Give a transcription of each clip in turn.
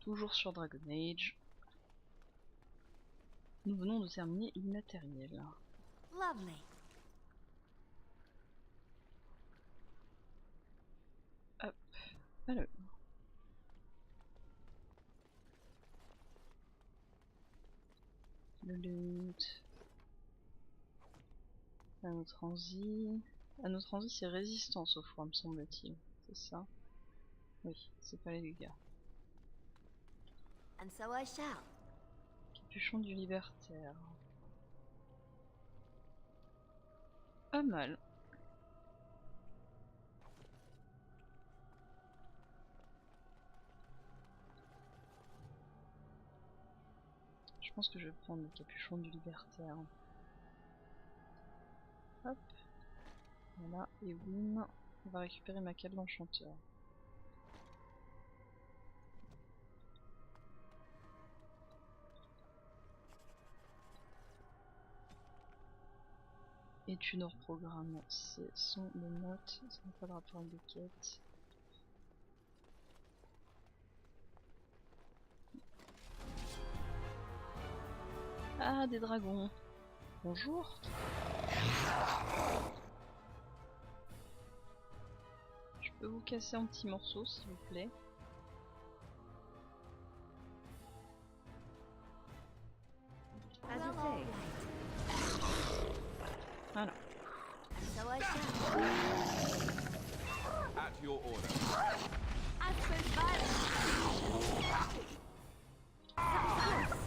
Toujours sur Dragon Age. Nous venons de terminer l'immatériel. Lovely. Hop, alors. Le loot. Anneau transi. Anneau transi c'est résistance au froid me semble-t-il. C'est ça? Oui, c'est pas les dégâts. And so I shall. Capuchon du libertaire. Pas mal. Je pense que je vais prendre le capuchon du libertaire. Hop. Voilà, et boum. On va récupérer ma cape d'enchanteur. Et tu nous reprogrammes. Ce sont des notes, ça n'a pas de rapport avec des quêtes. Ah, des dragons. Bonjour. Je peux vous casser en petits morceaux, s'il vous plaît. As you say. Voilà. And so I shall. At your order. As for violence.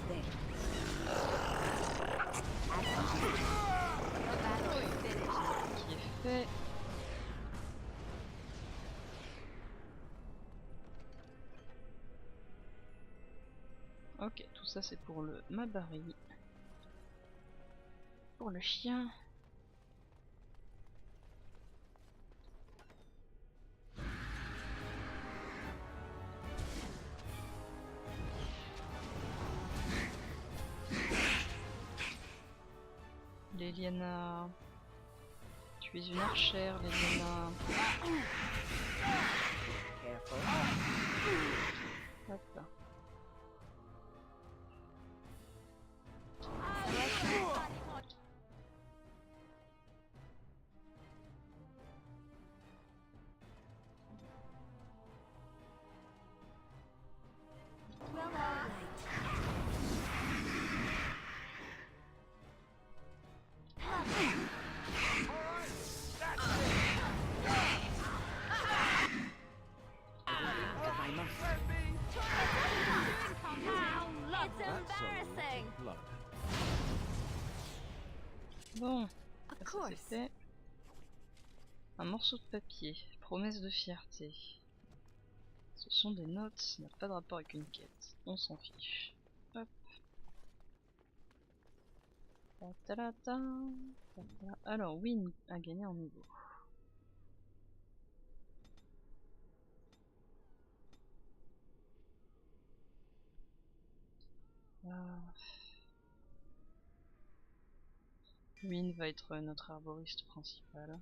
There. The battle is finished. Qui est fait. Ok, tout ça c'est pour le Mabari. Pour le chien. Leliana. Tu es une archère, Leliana. Careful. Hop là. Well, all right. It's embarrassing. Blood. Bon, Of ça c'est course. fait. Un morceau de papier. Promesse de fierté. Ce sont des notes, ça n'a pas de rapport avec une quête. On s'en fiche. Hop. Ta-ta-ta-ta. Ta-ta. Alors, Win a gagné en niveau. Win va être notre arboriste principal.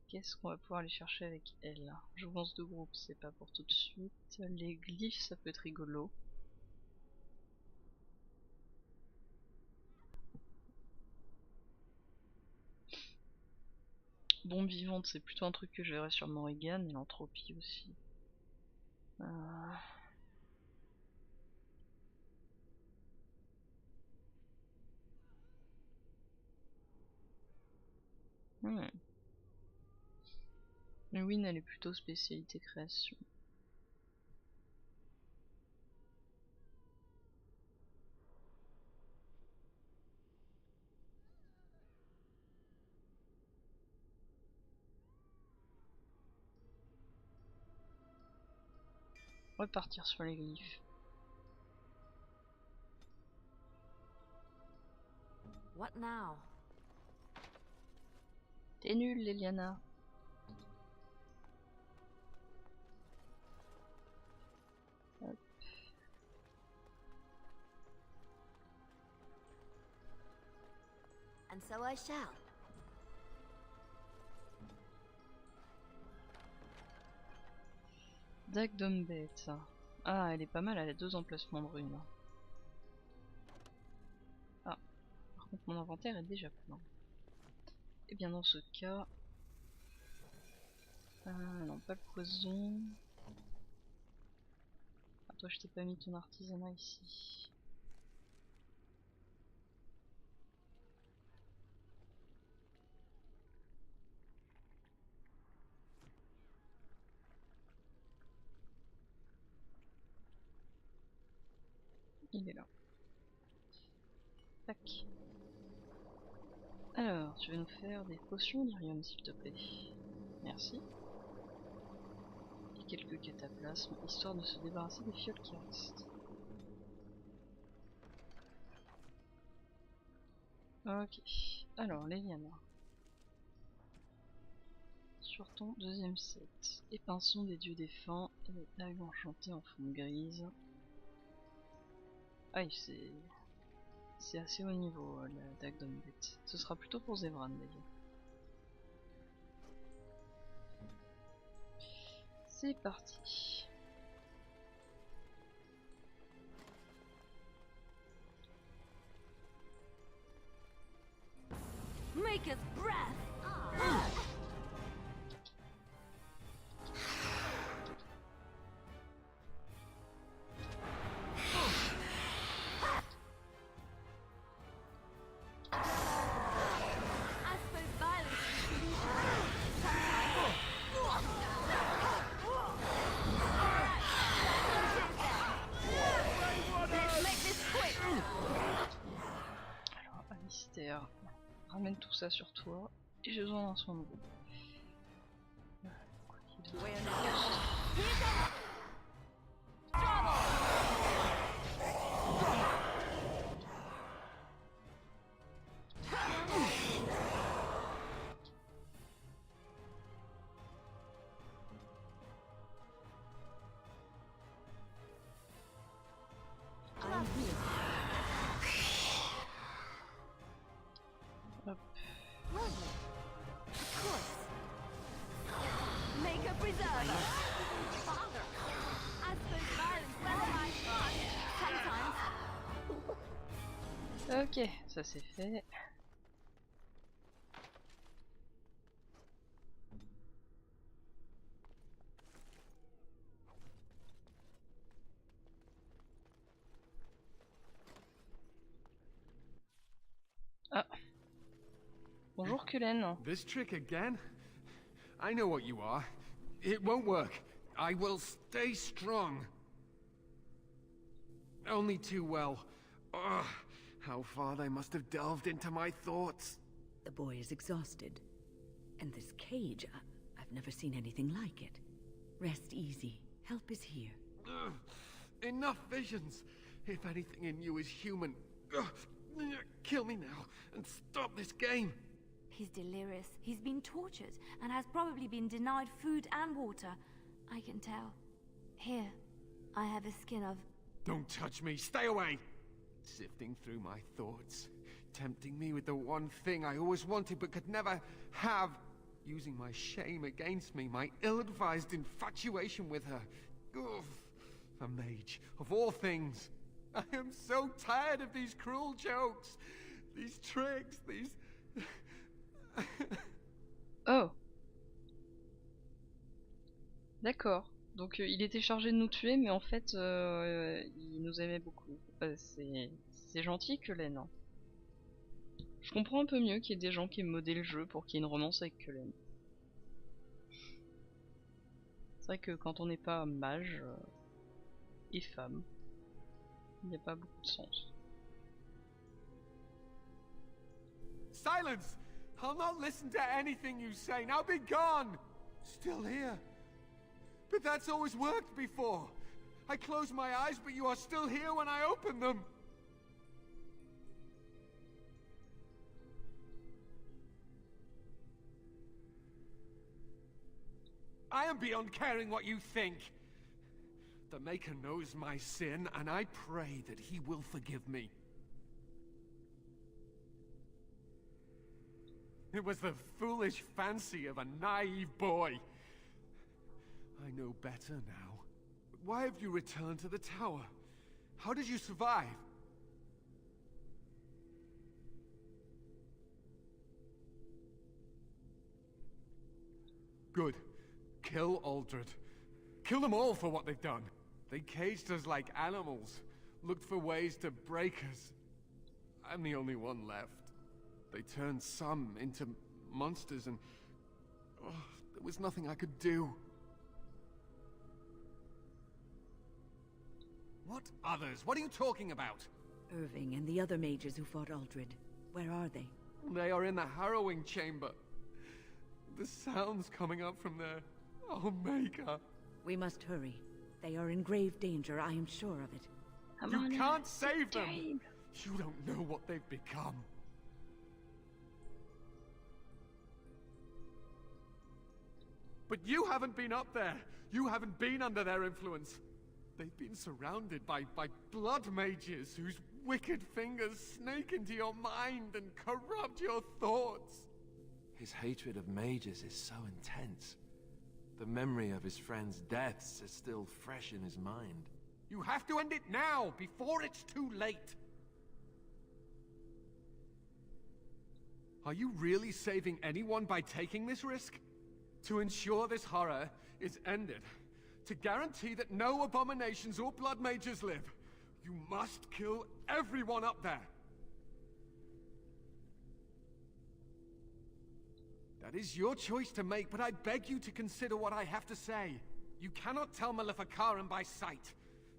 Qu'est-ce qu'on va pouvoir aller chercher avec elle? Jouvence de groupe, c'est pas pour tout de suite. Les glyphes, ça peut être rigolo. Bombe vivante, c'est plutôt un truc que je verrai sur Morrigan, et l'entropie aussi. Mais Win, elle est plutôt spécialité création. On va partir sur les glyphes. What now? T'es nulle, Leliana. Hop. And so I shall. Dague d'homme bête. Ah, elle est pas mal, elle a 2 emplacements de runes. Ah, par contre mon inventaire est déjà plein. Et bien dans ce cas... non, pas le poison. Ah, toi je t'ai pas mis ton artisanat ici. Il est là. Tac. Alors, tu vas nous faire des potions d'Irium s'il te plaît. Merci. Et quelques cataplasmes, histoire de se débarrasser des fioles qui restent. Ok. Alors, Léliana. Sur ton deuxième set. Épinçon des dieux défunts et dague enchantée en fonte grise. Aïe, c'est assez haut niveau la dague d'homme bête. Ce sera plutôt pour Zevran d'ailleurs. C'est parti. Maker's breath. I suppose violence is the solution. Sometimes. Let's make this quick. Alors, Alistair, ramène tout ça sur toi. Et j'ai besoin d'un soin de groupe. Quoi qu'il en soit. Hop. Make a preserver. Father. I suppose violence sometimes. Ok, ça c'est fait. Ah. Bonjour Quellen. This trick again? I know what you are. It won't work. I will stay strong. Only too well. Ugh, how far they must have delved into my thoughts. The boy is exhausted. And this cage, I've never seen anything like it. Rest easy. Help is here. Ugh, enough visions. If anything in you is human, ugh, kill me now and stop this game. He's delirious. He's been tortured and has probably been denied food and water. I can tell. Here, I have a skin of... Don't touch me. Stay away. Sifting through my thoughts. Tempting me with the one thing I always wanted but could never have. Using my shame against me. My ill-advised infatuation with her. Ugh. A mage, of all things. I am so tired of these cruel jokes. These tricks, these... Oh. D'accord. Donc il était chargé de nous tuer, mais en fait il nous aimait beaucoup. C'est gentil Quellen. Hein. Je comprends un peu mieux qu'il y ait des gens qui aient modé le jeu pour qu'il y ait une romance avec Quellen. C'est vrai que quand on n'est pas mage et femme, il n'y a pas beaucoup de sens. Silence! I'll not listen to anything you say. Now be gone! Still here. But that's always worked before. I close my eyes, but you are still here when I open them. I am beyond caring what you think. The Maker knows my sin, and I pray that he will forgive me. It was the foolish fancy of a naive boy. I know better now. But why have you returned to the tower? How did you survive? Good. Kill Aldred. Kill them all for what they've done. They caged us like animals, looked for ways to break us. I'm the only one left. They turned some into monsters and... oh, there was nothing I could do. What others? What are you talking about? Irving and the other mages who fought Aldred. Where are they? They are in the harrowing chamber. The sounds coming up from there. Oh, Maker. We must hurry. They are in grave danger, I am sure of it. Come You on, can't it's save them! time. You don't know what they've become. But you haven't been up there. You haven't been under their influence. They've been surrounded by blood mages whose wicked fingers snake into your mind and corrupt your thoughts. His hatred of mages is so intense. The memory of his friends' deaths is still fresh in his mind. You have to end it now, before it's too late. Are you really saving anyone by taking this risk? To ensure this horror is ended, to guarantee that no abominations or blood mages live, you must kill everyone up there. That is your choice to make, but I beg you to consider what I have to say. You cannot tell Maleficarum by sight.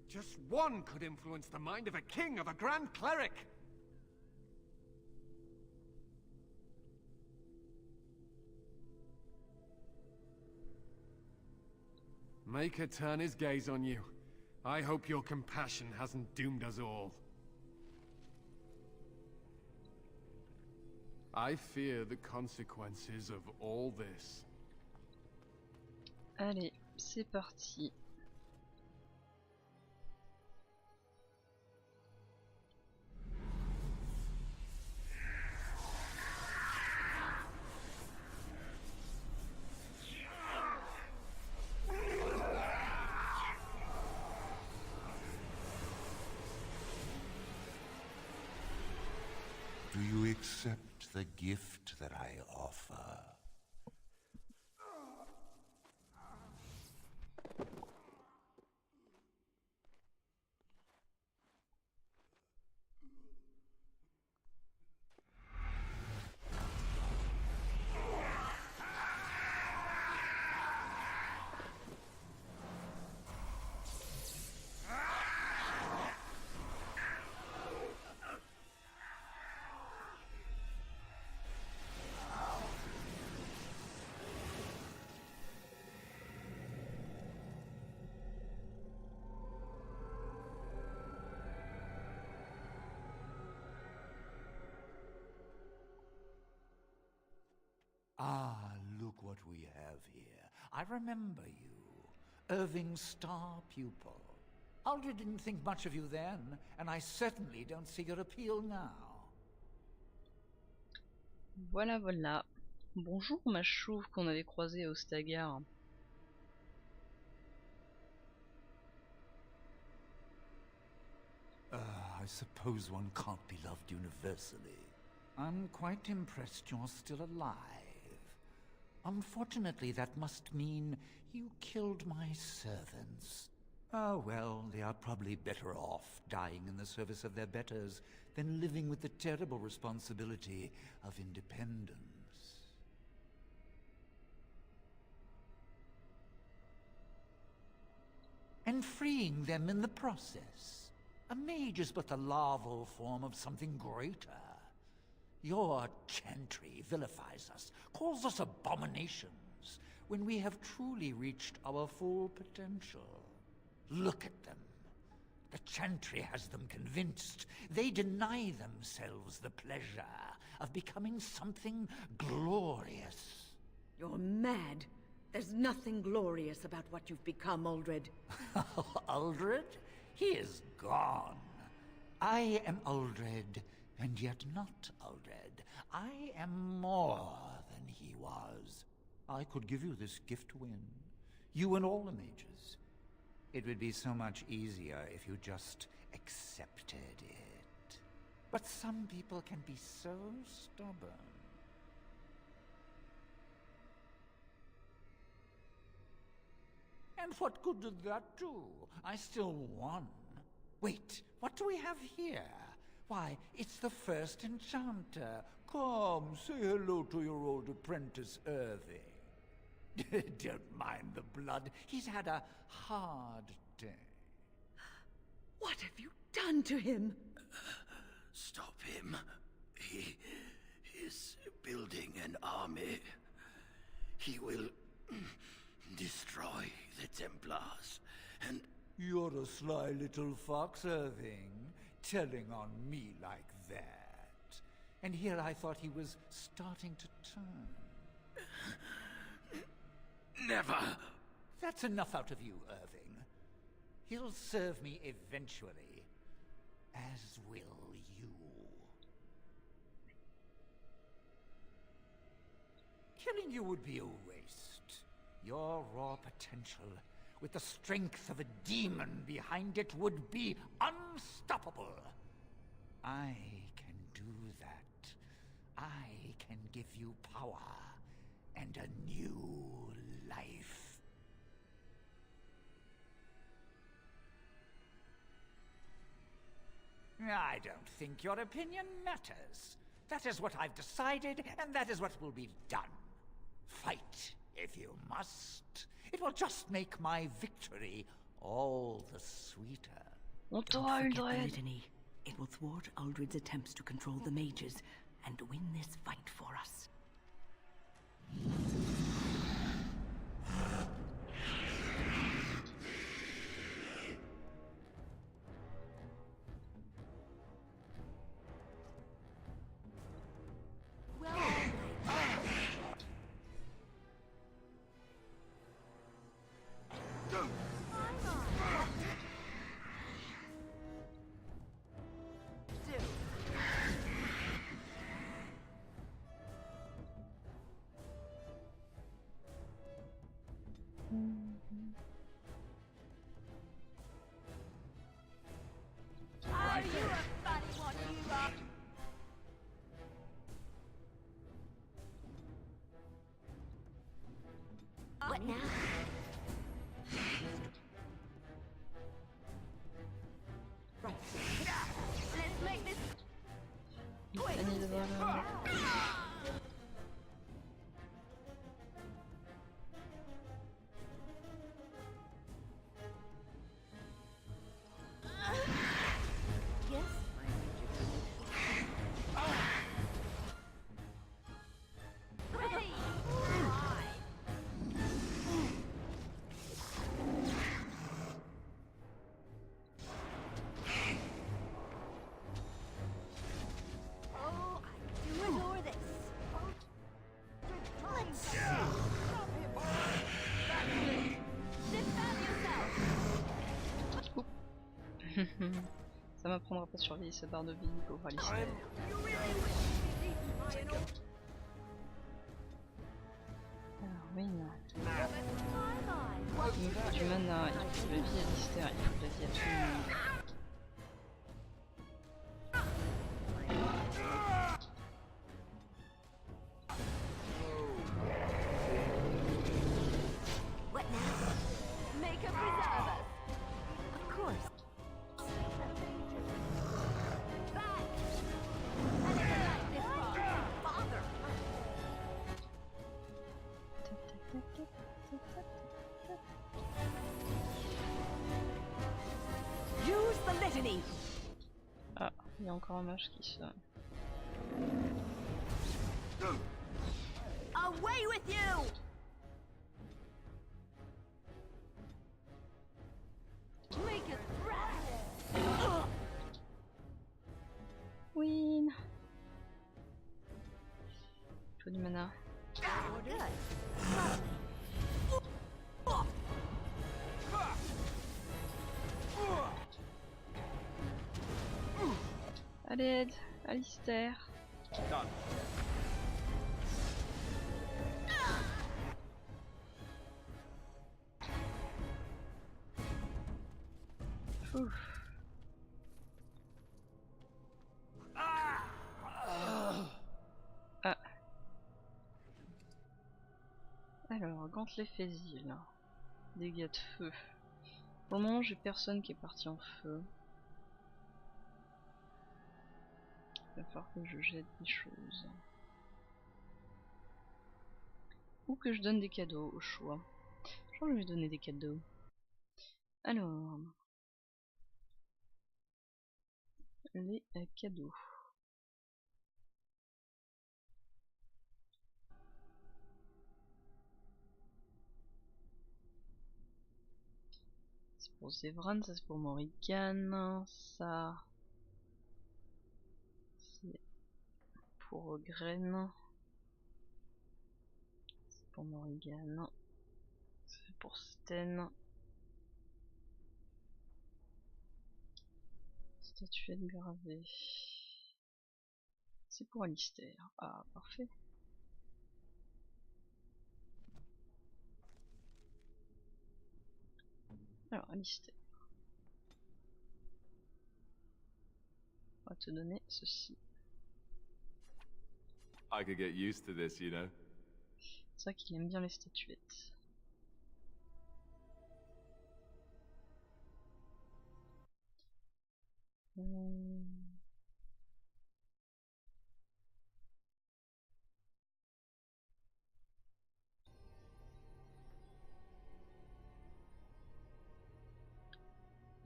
Just one could influence the mind of a king, of a grand cleric. Make her turn his gaze on you. I hope your compassion hasn't doomed us all. I fear the consequences of all this. Allez, c'est parti. Do you accept the gift that I offer? Ah, look what we have here. I remember you. Irving's star pupil. Aldred didn't think much of you then, and I certainly don't see your appeal now. Voilà, voilà. Bonjour ma chouve qu'on avait croisée au Stagar. I suppose one can't be loved universally. I'm quite impressed you're still alive. Unfortunately, that must mean you killed my servants. Oh well, they are probably better off dying in the service of their betters than living with the terrible responsibility of independence. And freeing them in the process. A mage is but the larval form of something greater. Your chantry vilifies us, calls us abominations, when we have truly reached our full potential. Look at them. The chantry has them convinced. They deny themselves the pleasure of becoming something glorious. You're mad. There's nothing glorious about what you've become, Aldred. Aldred? He is gone. I am Aldred, and yet not Aldred. I am more than he was. I could give you this gift to win. You and all the mages. It would be so much easier if you just accepted it. But some people can be so stubborn. And what good did that do? I still won. Wait, what do we have here? Why, it's the first enchanter. Come, say hello to your old apprentice, Irving. Don't mind the blood. He's had a hard day. What have you done to him? Stop him. He is building an army. He will destroy the Templars, and... You're a sly little fox, Irving, telling on me like that. And here I thought he was starting to turn. Never! That's enough out of you, Irving. He'll serve me eventually, as will you. Killing you would be a waste. Your raw potential, with the strength of a demon behind it, would be unstoppable. I can do that. I can give you power and a new life. I don't think your opinion matters. That is what I've decided, and that is what will be done. Fight, if you must. It will just make my victory all the sweeter. On Don't t'aura, forget the Uldred. litany. It will thwart Uldred's attempts to control the mages and win this fight for us. Are you a funny one, you are? What now? Right. Let's make this quick. I need another. Yes? Ready! Oh, I do adore this. Let's see. Sit down yourself. Ça m'apprendra pas à surveiller sa barre de vie, pauvre Alistair. Alors, oui, non. Il me faut du mana, il faut de la vie à Alistair, il faut de la vie à tout le monde. What now? Make a preserve us. Of course. Back! I never liked this part. Bother! Use the litany! Ah, il y a encore un mage qui se... Away with you! Make it threat! Win. Il faut du mana. Good. À l'aide, Alistair. Ouf. Ah. Alors, gantelet fésile. Dégâts de feu. Pour le moment, j'ai personne qui est parti en feu. Il va falloir que je jette des choses. Ou que je donne des cadeaux au choix. Je crois que je vais donner des cadeaux. Alors. Les cadeaux. C'est pour Zevran, ça c'est pour Morrigan, ça c'est pour Graine, c'est pour Morrigan, c'est pour Sten, statuette gravée, c'est pour Alistair. Ah, parfait. Alors, Alistair. On va te donner ceci. I could get used to this, you know. C'est vrai qu'il aime bien les statuettes.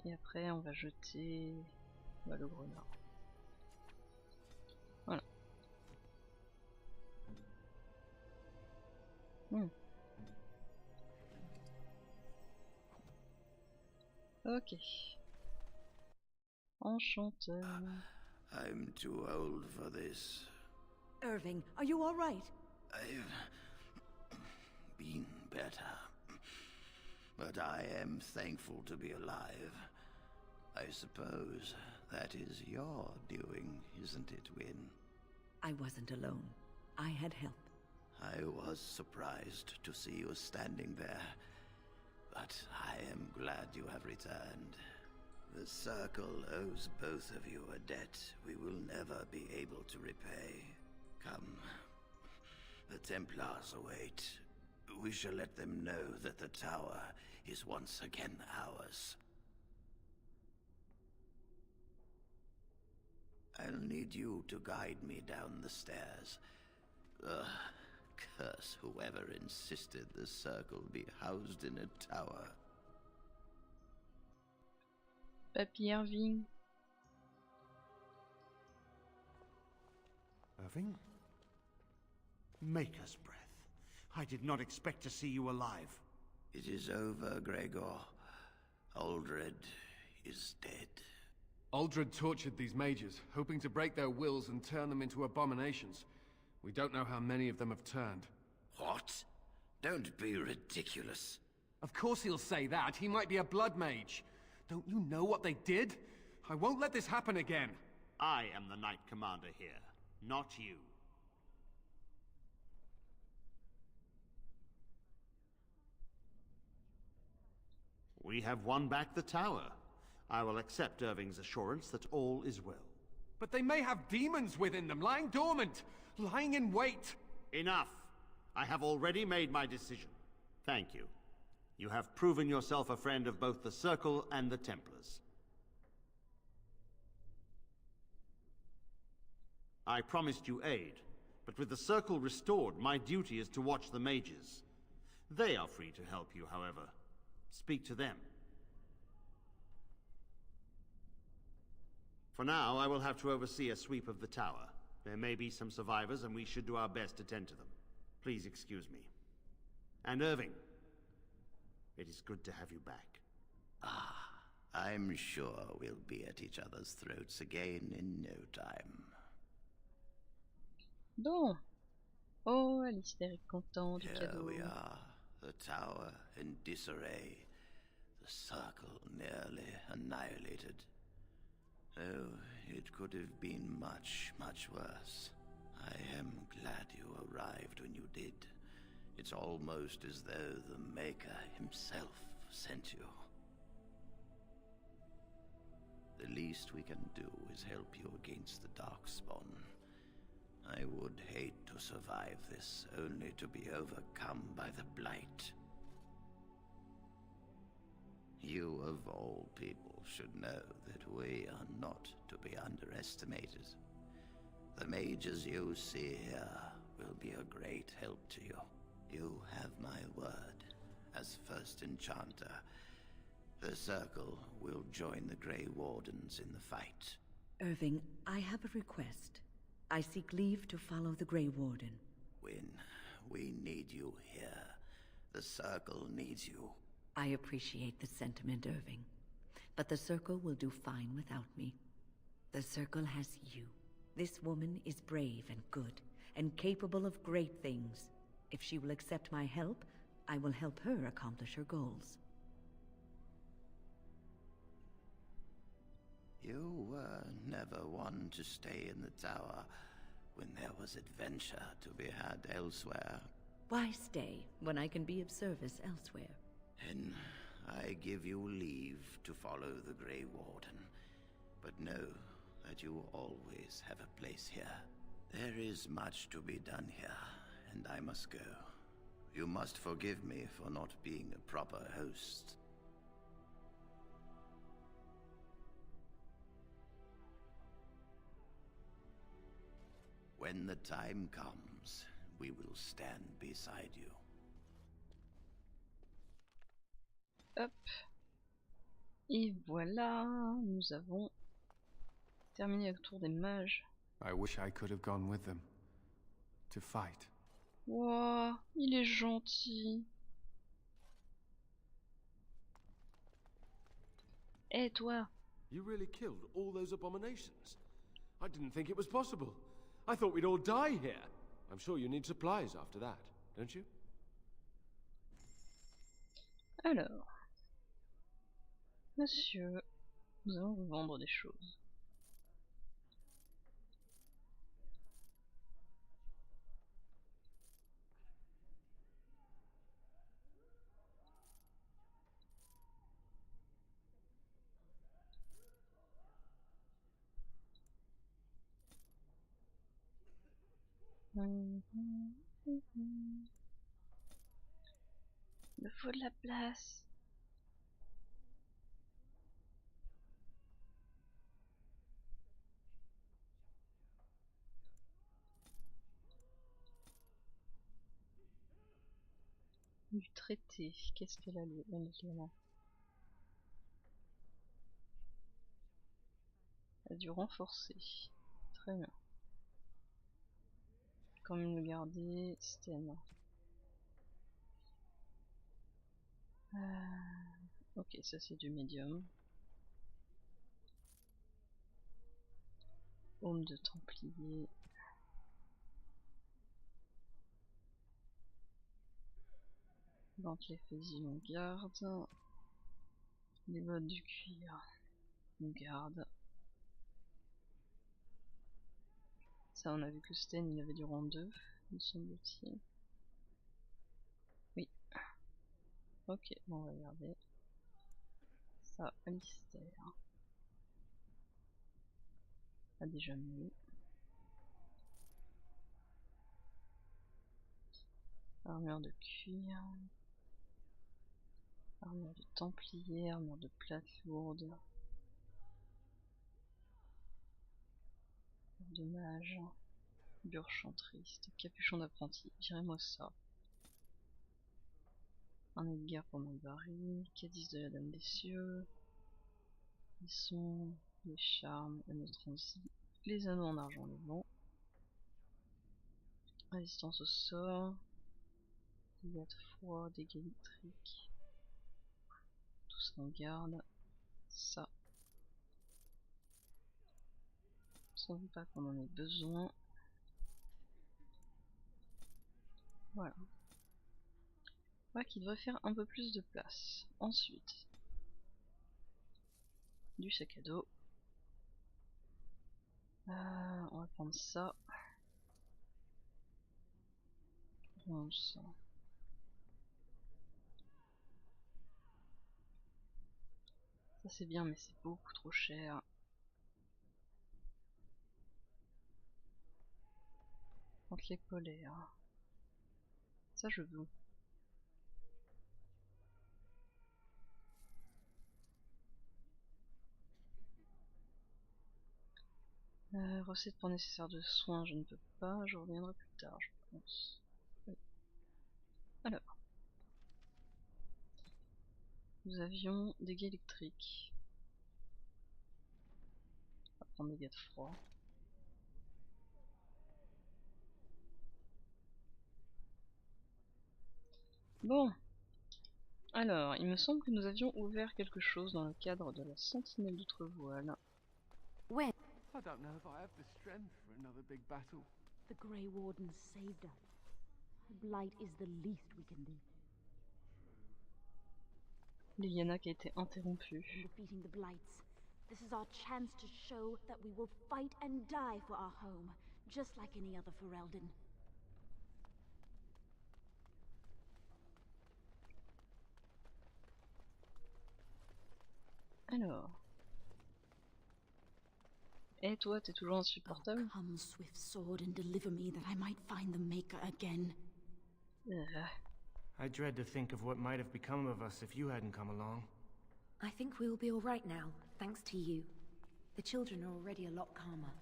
Et après, on va jeter le grenard. Voilà. Ok. Enchanteur. I'm too old for this. Irving, are you all right? I've been better. But I am thankful to be alive. I suppose that is your doing, isn't it, Win? I wasn't alone. I had help. I was surprised to see you standing there. But I am glad you have returned. The Circle owes both of you a debt we will never be able to repay. Come. The Templars await. We shall let them know that the tower is once again ours. I'll need you to guide me down the stairs. Curse whoever insisted the Circle be housed in a tower. Papy Irving. Irving? Maker's breath. I did not expect to see you alive. It is over, Gregor. Aldred is dead. Aldred tortured these mages, hoping to break their wills and turn them into abominations. We don't know how many of them have turned. What? Don't be ridiculous. Of course he'll say that. He might be a blood mage. Don't you know what they did? I won't let this happen again. I am the Knight Commander here, not you. We have won back the tower. I will accept Irving's assurance that all is well. But they may have demons within them, lying dormant, lying in wait. Enough! I have already made my decision. Thank you. You have proven yourself a friend of both the Circle and the Templars. I promised you aid, but with the Circle restored, my duty is to watch the mages. They are free to help you, however. Speak to them. For now, I will have to oversee a sweep of the tower. There may be some survivors, and we should do our best to tend to them. Please excuse me. And Irving, it is good to have you back. I'm sure we'll be at each other's throats again in no time. Bon. Oh, Alistair est content du Here cadeau. we are, the tower in disarray, the Circle nearly annihilated. Oh, it could have been much, much worse. I am glad you arrived when you did. It's almost as though the Maker himself sent you. least we can do is help you against the Darkspawn. I would hate to survive this, only to be overcome by the Blight. You, of all people, should know that we are not to be underestimated. The mages you see here will be a great help to you. You have my word. As first enchanter, the Circle will join the Grey Wardens in the fight. Irving, I have a request. I seek leave to follow the Grey Warden. Wynne, we need you here. The Circle needs you. I appreciate the sentiment, Irving. But the Circle will do fine without me. The Circle has you. This woman is brave and good, and capable of great things. If she will accept my help, I will help her accomplish her goals. You were never one to stay in the tower when there was adventure to be had elsewhere. Why stay when I can be of service elsewhere? Then I give you leave to follow the Grey Warden, but know that you always have a place here. There is much to be done here, and I must go. You must forgive me for not being a proper host. When the time comes, we will stand beside you. Hop. Et voilà, nous avons terminé le tour des mages. I wish I could have gone with them. To fight. Wow, il est gentil. Eh toi. You really killed all those abominations? I didn't think it was possible. I thought we'd all die here. I'm sure you need supplies after that, don't you? Alors, monsieur, nous allons vous vendre des choses. Il me faut de la place. Du traité, qu'est-ce qu'elle a là? Elle a dû renforcer. Très bien. Quand même le garder, Sten. Ok, ça c'est du médium. Aume de Templier. Gantelet fusil, on garde. Les bottes du cuir, on garde. Ça, on a vu que Sten il avait du rang 2, me semble-t-il. Oui. Ok, bon, on va garder. Ça, Alistair a déjà mis. Armure de cuir. Armure de Templier, armure de plate lourde. De mage. Burchantriste. Capuchon d'apprenti. Virez-moi ça. Un Edgar pour mon baril. Cadice de la Dame des Cieux. Les sons, les charmes, anneaux transi. Les anneaux en argent le vent. Résistance au sort. Dégâts de froid, dégâts électriques. Tout ça on garde. Ça. Sans doute pas qu'on en ait besoin. Voilà. Voilà qui devrait faire un peu plus de place. Ensuite, du sac à dos. On va prendre ça. 11. Ça c'est bien mais c'est beaucoup trop cher. contre les polaires. Ça je veux. Recette pour nécessaire de soins, je ne peux pas, je reviendrai plus tard, je pense. Oui. Alors. Nous avions dégâts électriques. On va prendre dégâts de froid. Bon. Alors, il me semble que nous avions ouvert quelque chose dans le cadre de la sentinelle d'Outrevoile. When? I don't know if I have the strength for another big battle. The Grey Warden saved us. Blight is the least we can do. Liliana qui a été interrompue. In defeating the Blights, this is our chance to show that we will fight and die for our home, just like any other Ferelden. Alors. Et toi, t'es toujours insupportable. Oh, come, swift sword, and deliver me that I might find the Maker again. I dread to think of what might have become of us if you hadn't come along. I think we'll be all right now, thanks to you. The children are already a lot calmer.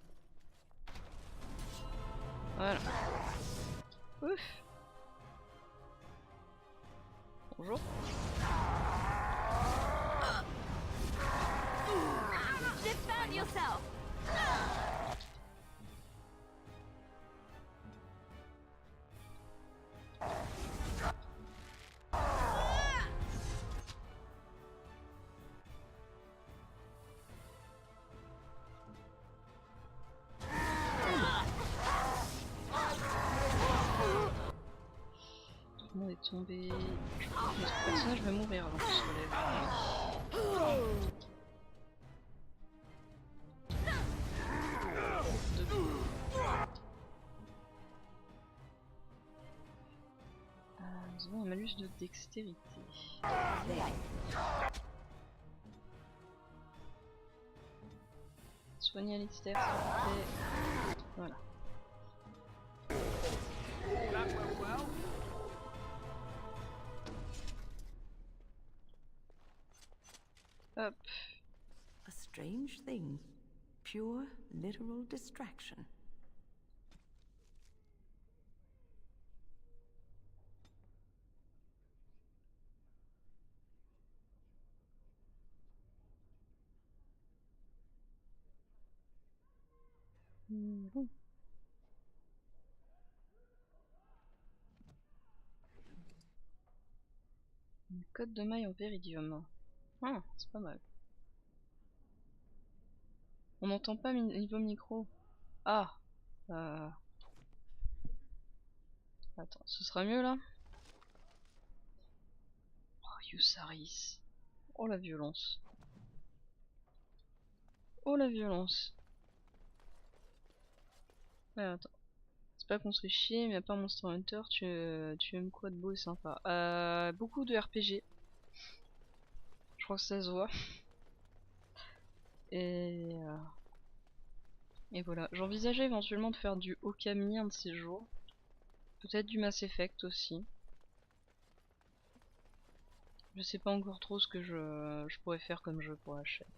Voilà. Ouf. Bonjour. Defend yourself! Tout le monde est tombé. Je crois que notre personnage va mourir avant qu'il se relève. Nous avons un malus de dextérité. Soignez Alistair, s'il vous plaît. Voilà. Hop. A strange thing. Pure, literal distraction. Une code de maille en viridium. Ah, c'est pas mal. On n'entend pas niveau micro. Ah. Attends, ce sera mieux là. Oh, Yusaris. Oh la violence. Oh la violence. Ouais, attends. C'est pas qu'on se fait chier, mais à part Monster Hunter, tu aimes quoi de beau et sympa? Beaucoup de RPG. Je crois que ça se voit. Et voilà. J'envisageais éventuellement de faire du Okami un de ces jours. Peut-être du Mass Effect aussi. Je sais pas encore trop ce que je pourrais faire comme jeu pour la chaîne.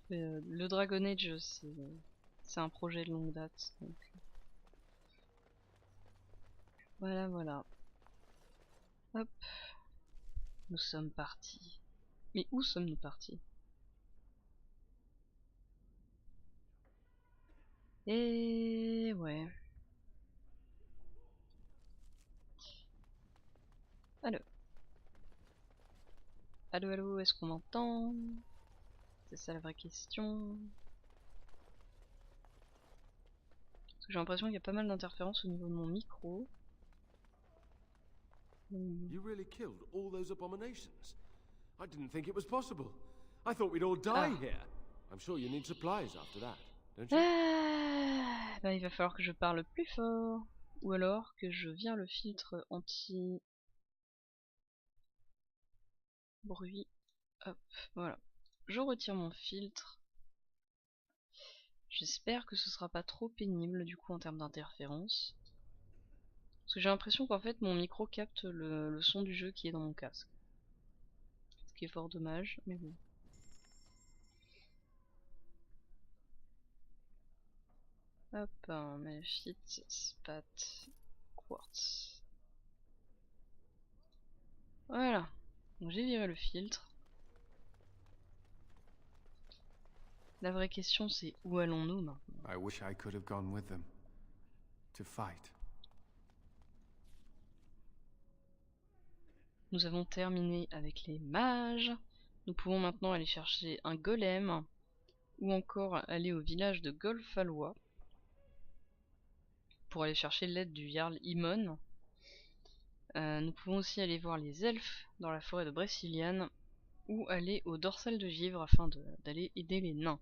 Le Dragon Age, c'est un projet de longue date. Donc. Voilà, voilà. Hop. Nous sommes partis. Mais où sommes-nous partis? Et ouais. Allô. Allô, allô, est-ce qu'on m'entend? C'est ça la vraie question. Parce que j'ai l'impression qu'il y a pas mal d'interférences au niveau de mon micro. You really killed all those abominations? I didn't think it was possible. I thought we'd all die here. I'm sure you need supplies after that, don't you? Bah, il va falloir que je parle plus fort. Ou alors que je vire le filtre anti bruit. Hop, voilà. Je retire mon filtre. J'espère que ce sera pas trop pénible du coup en termes d'interférence. Parce que j'ai l'impression qu'en fait mon micro capte le son du jeu qui est dans mon casque. Ce qui est fort dommage, mais bon. Hop, on met Vite, spat, quartz. Voilà. Donc j'ai viré le filtre. La vraie question c'est où allons-nous maintenant? I wish I could have gone with them. To fight. Nous avons terminé avec les mages. Nous pouvons maintenant aller chercher un golem. Ou encore aller au village de Golfalois. Pour aller chercher l'aide du Jarl Imon. Nous pouvons aussi aller voir les elfes dans la forêt de Brésiliane. Ou aller au dorsal de Givre afin d'aller aider les nains.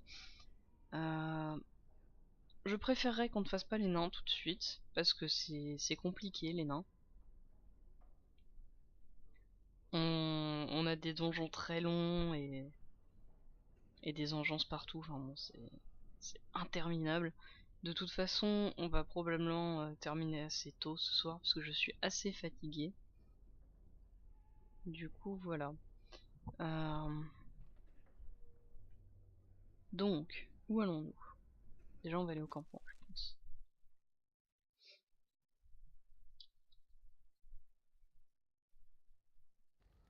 Je préférerais qu'on ne fasse pas les nains tout de suite. Parce que c'est compliqué les nains. On a des donjons très longs et des engences partout. Enfin bon, c'est interminable. De toute façon, on va probablement terminer assez tôt ce soir parce que je suis assez fatiguée. Du coup, voilà. Donc, où allons-nous? Déjà, on va aller au campement, je pense.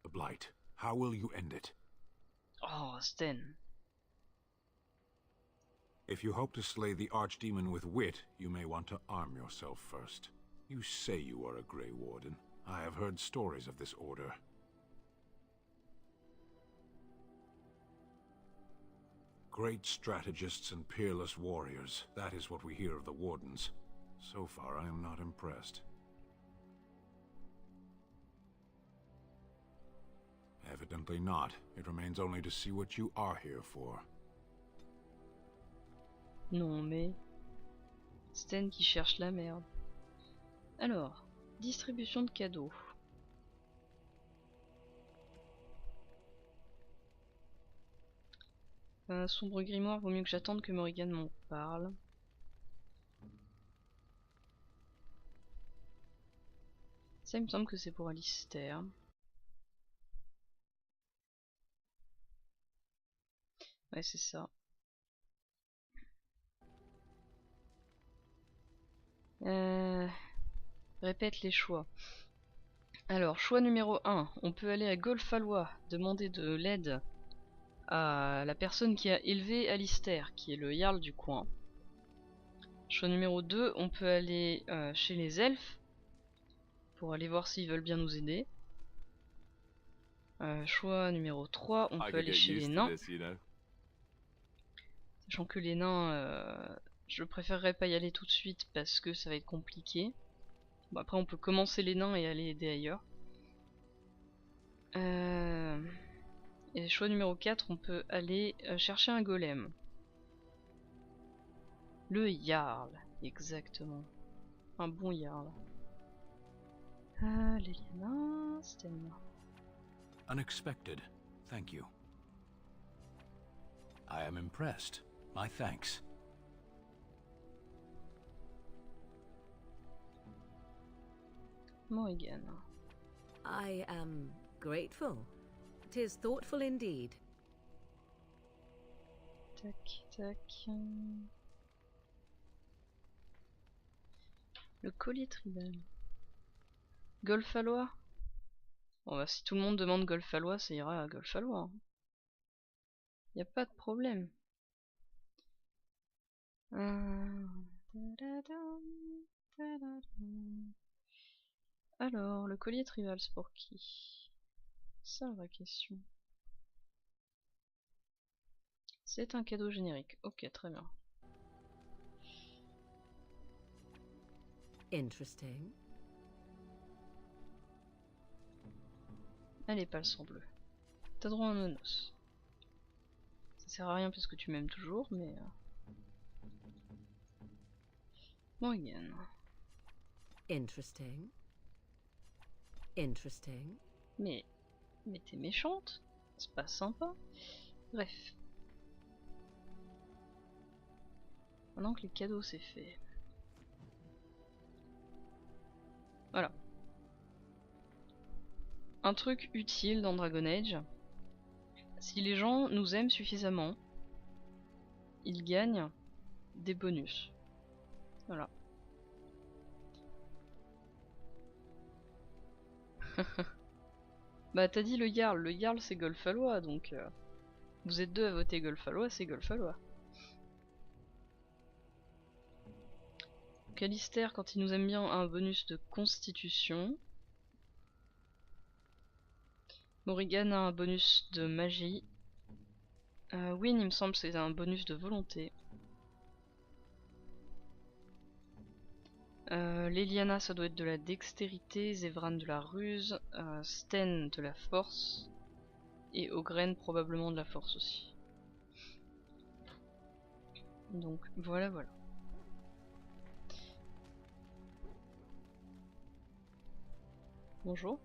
The Blight. How will you end it? Oh, Sten. If you hope to slay the Archdemon with wit, you may want to arm yourself first. You say you are a Grey Warden. I have heard stories of this order. Great strategists and peerless warriors. That is what we hear of the Wardens. So far, I am not impressed. Evidently not. It remains only to see what you are here for. Non mais... Sten qui cherche la merde. Alors, distribution de cadeaux. Sombre grimoire, vaut mieux que j'attende que Morrigan m'en parle. Ça il me semble que c'est pour Alistair. Ouais c'est ça. Répète les choix. Alors, choix numéro 1, on peut aller à Golfalois, demander de l'aide à la personne qui a élevé Alistair, qui est le Jarl du coin. Choix numéro 2, on peut aller chez les elfes, pour aller voir s'ils veulent bien nous aider. Choix numéro 3, on peut aller chez les nains. Sachant que les nains, je préférerais pas y aller tout de suite parce que ça va être compliqué. Bon, après on peut commencer les nains et aller aider ailleurs. Et choix numéro 4, on peut aller chercher un golem. Le Jarl, exactement. Un bon Jarl. Liliana, Sten. Unexpected. Thank you. I am impressed. My thanks. Morrigan. I am grateful. 'Tis thoughtful indeed. Tac, tac. Le collier tribal. Golfalois. Bon bah si tout le monde demande Golfalois, ça ira à Golfalois. Hein. Y a pas de problème. Alors, le collier tribal, c'est pour qui? C'est ça la vraie question. C'est un cadeau générique. Ok, très bien. Interesting. Allez, pas le sang bleu. T'as droit à un onos. Ça sert à rien parce que tu m'aimes toujours, mais... Morrigan. Interesting. Interesting. Mais t'es méchante. C'est pas sympa. Bref. Maintenant que les cadeaux c'est fait. Voilà. Un truc utile dans Dragon Age. Si les gens nous aiment suffisamment, ils gagnent des bonus. Voilà. Bah t'as dit le Jarl c'est Golfalois, donc vous êtes deux à voter Golfalois, c'est Golfalois. Alistair, quand il nous aime bien, a un bonus de constitution. Morrigan a un bonus de magie. Wynne, il me semble, c'est un bonus de volonté. Leliana, ça doit être de la dextérité. Zevran de la ruse. Sten de la force. Et Ogren, probablement de la force aussi. Donc voilà, voilà. Bonjour.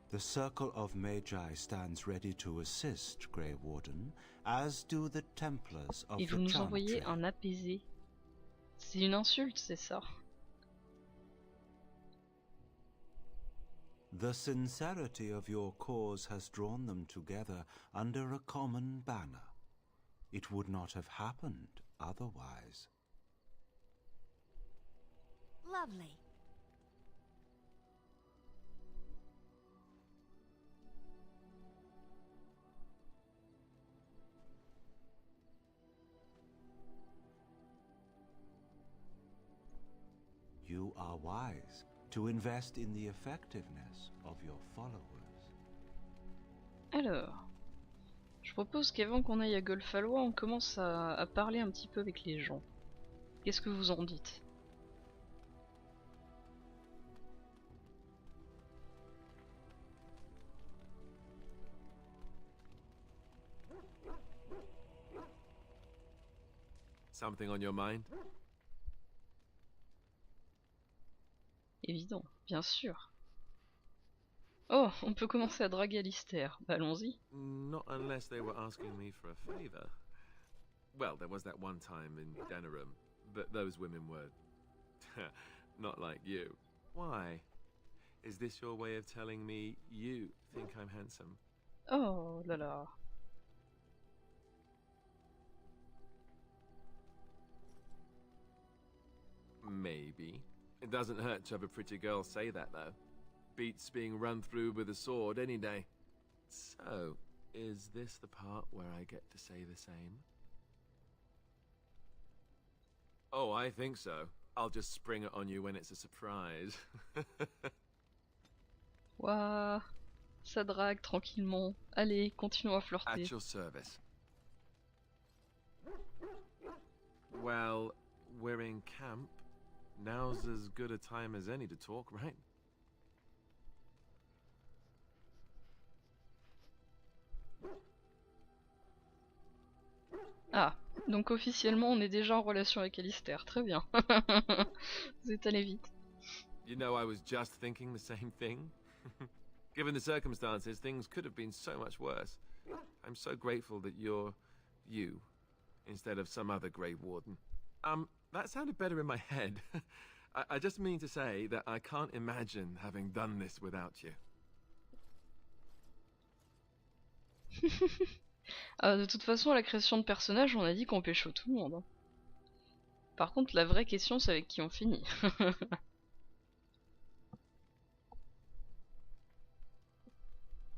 The Circle of Magi stands ready to assist, Grey Warden, as do the Templars of Et the vous nous Chantry. envoyez un apaisé. C'est une insulte, c'est ça. The sincerity of your cause has drawn them together under a common banner. It would not have happened otherwise. Lovely. You are wise to invest in the effectiveness of your followers. Alors, je propose qu'avant qu'on aille à Golfalois, on commence à parler un petit peu avec les gens. Qu'est-ce que vous en dites? Something on your mind? Évident, bien sûr. Oh, on peut commencer à draguer Alistair. Bah allons-y. Not unless they were asking me for a favor. Well, there was that one time in Denerim, but those women were not like you. Why? Is this your way of telling me you think I'm handsome? Oh là là. Maybe. It doesn't hurt to have a pretty girl say that, though. Beats being run through with a sword any day. So, is this the part where I get to say the same? Oh, I think so. I'll just spring it on you when it's a surprise. Ouah, ça drague tranquillement. Allez, continuons à flirter. At your service. Well, we're in camp. Now's as good a time as any to talk, right? Ah, donc officiellement on est déjà en relation avec Alistair, très bien. Vous êtes allé vite. You know, I was just thinking the same thing. Given the circumstances, things could have been so much worse. I'm so grateful that you're you, instead of some other Grey Warden. That sounded better in my head. I just mean to say that I can't imagine having done this without you. De toute façon, à la création de personnages, on a dit qu'on pécho tout le monde. Hein. Par contre, la vraie question, c'est avec qui on finit.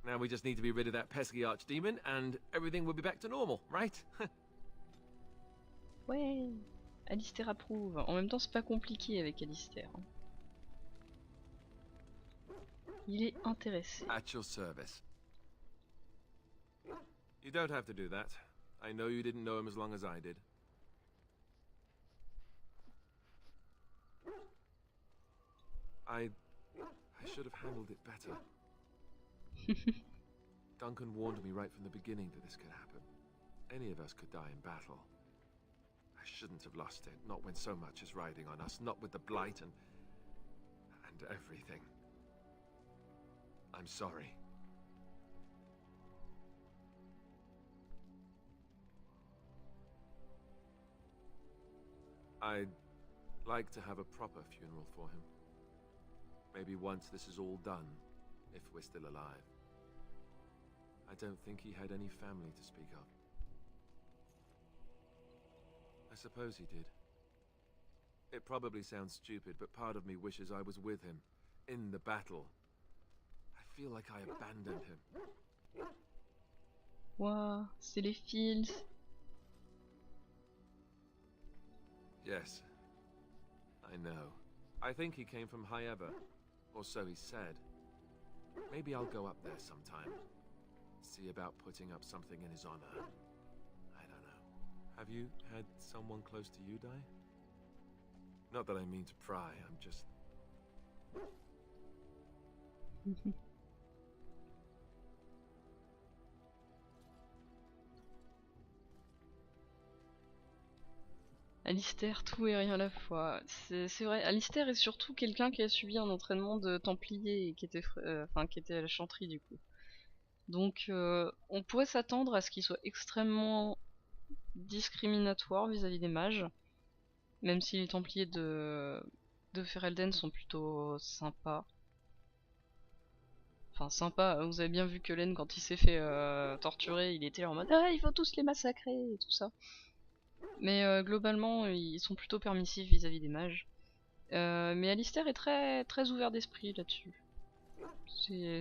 Now we just need to be rid of that pesky archdemon, and everything will be back to normal, right? Ouais, Alistair approuve. En même temps, c'est pas compliqué avec Alistair. Hein. Il est intéressé. At your service. You don't have to do that. I know you didn't know him as long as I did. I should have handled it better. Duncan warned me right from the beginning that this could happen. Any of us could die in battle. I shouldn't have lost it, not when so much is riding on us, not with the blight and everything. I'm sorry. I'd like to have a proper funeral for him. Maybe once this is all done, if we're still alive. I don't think he had any family to speak of. I suppose he did. It probably sounds stupid, but part of me wishes I was with him, in the battle. I feel like I abandoned him. Ouah, c'est les fils. Yes, I know. I think he came from High-Ever, or so he said. Maybe I'll go up there sometime. See about putting up something in his honor. I don't know. Have you had someone close to you die? Not that I mean to pry, I'm just... Alistair, tout et rien à la fois. C'est vrai, Alistair est surtout quelqu'un qui a subi un entraînement de Templier et qui était, qui était à la chanterie du coup. Donc on pourrait s'attendre à ce qu'il soit extrêmement discriminatoire vis-à-vis des mages, même si les Templiers de Ferelden sont plutôt sympas. Enfin sympa, vous avez bien vu que Len quand il s'est fait torturer, il était là en mode ah il faut tous les massacrer et tout ça. Mais globalement ils sont plutôt permissifs vis-à-vis des mages. Mais Alistair est très ouvert d'esprit là-dessus.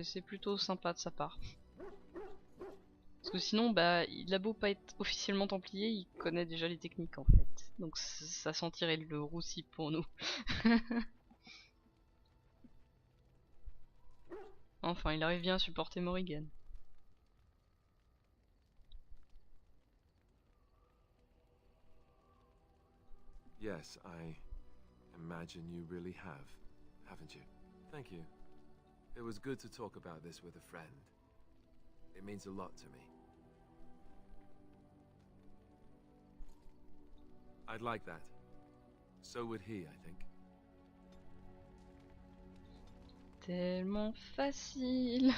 C'est plutôt sympa de sa part. Parce que sinon, bah, il a beau pas être officiellement templier, il connaît déjà les techniques en fait. Donc ça sentirait le roussi pour nous. Enfin, il arrive bien à supporter Morrigan. Yes, I imagine you really have, haven't you? Thank you. It was good to talk about this with a friend. It means a lot to me. I'd like that. So would he, I think. Tellement facile.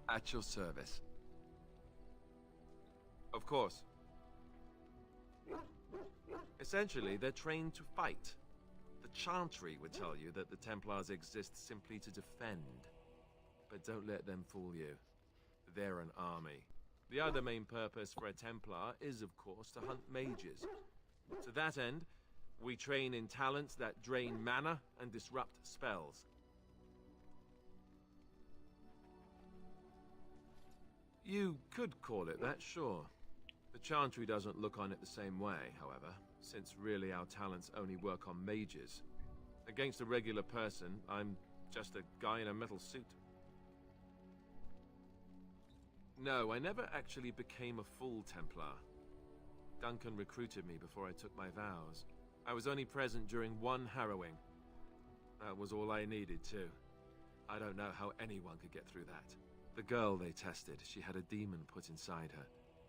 At your service. Of course. Essentially, they're trained to fight. The Chantry would tell you that the Templars exist simply to defend. But don't let them fool you. They're an army. The other main purpose for a Templar is, of course, to hunt mages. To that end, we train in talents that drain mana and disrupt spells. You could call it that, sure. The Chantry doesn't look on it the same way, however, since really our talents only work on mages. Against a regular person, I'm just a guy in a metal suit. No, I never actually became a full Templar. Duncan recruited me before I took my vows. I was only present during one harrowing. That was all I needed, too. I don't know how anyone could get through that. The girl they tested, she had a demon put inside her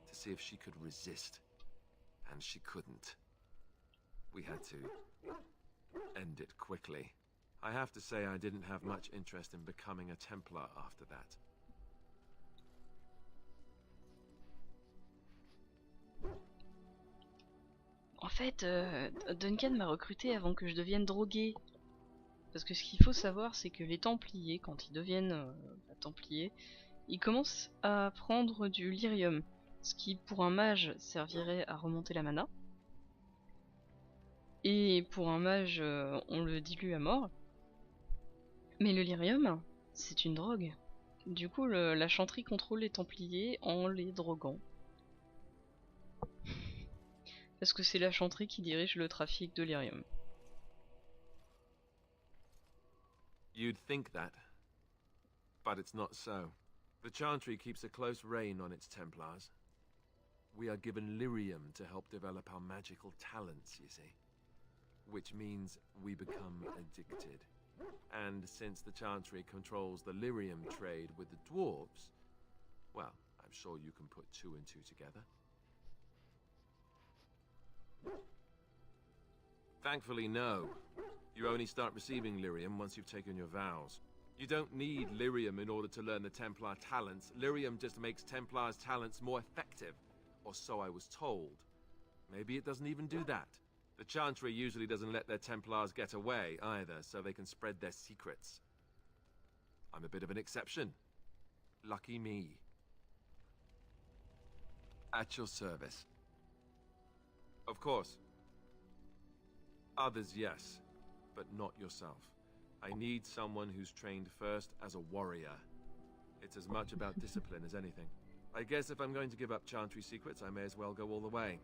to see if she could resist. And she couldn't. We had to end it quickly. I have to say I didn't have much interest in becoming a Templar after that. En fait, Duncan m'a recruté avant que je devienne drogué. Parce que ce qu'il faut savoir, c'est que les Templiers, quand ils deviennent Templiers, ils commencent à prendre du lyrium. Ce qui, pour un mage, servirait à remonter la mana. Et pour un mage, on le dilue à mort. Mais le lyrium, c'est une drogue. Du coup, la chanterie contrôle les Templiers en les droguant. Parce que c'est la chanterie qui dirige le trafic de lyrium. You'd think that, but it's not so. The Chantry keeps a close rein on its Templars. We are given lyrium to help develop our magical talents, you see. Which means we become addicted. And since the Chantry controls the lyrium trade with the dwarves, well, I'm sure you can put two and two together. Thankfully, no. You only start receiving lyrium once you've taken your vows. You don't need lyrium in order to learn the Templar talents. Lyrium just makes Templar's talents more effective. Or so I was told. Maybe it doesn't even do that. The Chantry usually doesn't let their Templars get away either, so they can spread their secrets. I'm a bit of an exception. Lucky me. At your service. Of course. Others, yes, but not yourself. I need someone who's trained first as a warrior. It's as much about discipline as anything. I guess if I'm going to give up Chantry secrets, I may as well go all the way.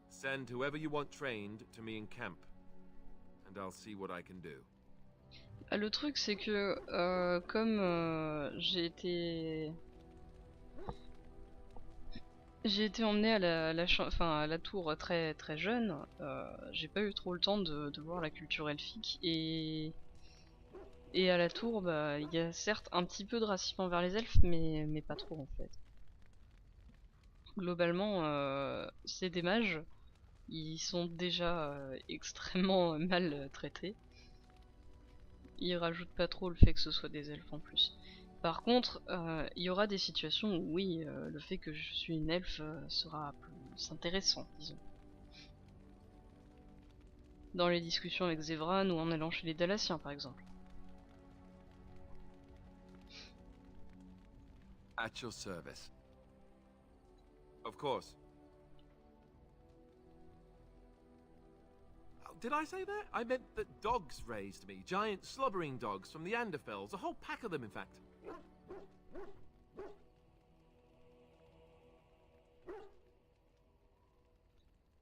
Send whoever you want trained to me in camp, and I'll see what I can do. Le truc c'est que comme j'ai été emmenée à la tour très très jeune, j'ai pas eu trop le temps de voir la culture elfique et à la tour bah il y a certes un petit peu de racisme envers les elfes mais pas trop en fait. Globalement c'est des mages, ils sont déjà extrêmement mal traités. Ils rajoutent pas trop le fait que ce soit des elfes en plus. Par contre, il y aura des situations où oui, le fait que je suis une elfe sera plus intéressant, disons. Dans les discussions avec Zevran ou en allant chez les Dalassiens par exemple. At your service. Of course. Did I say that? I meant that dogs raised me. Giant slobbering dogs from the Anderfells. A whole pack of them, in fact.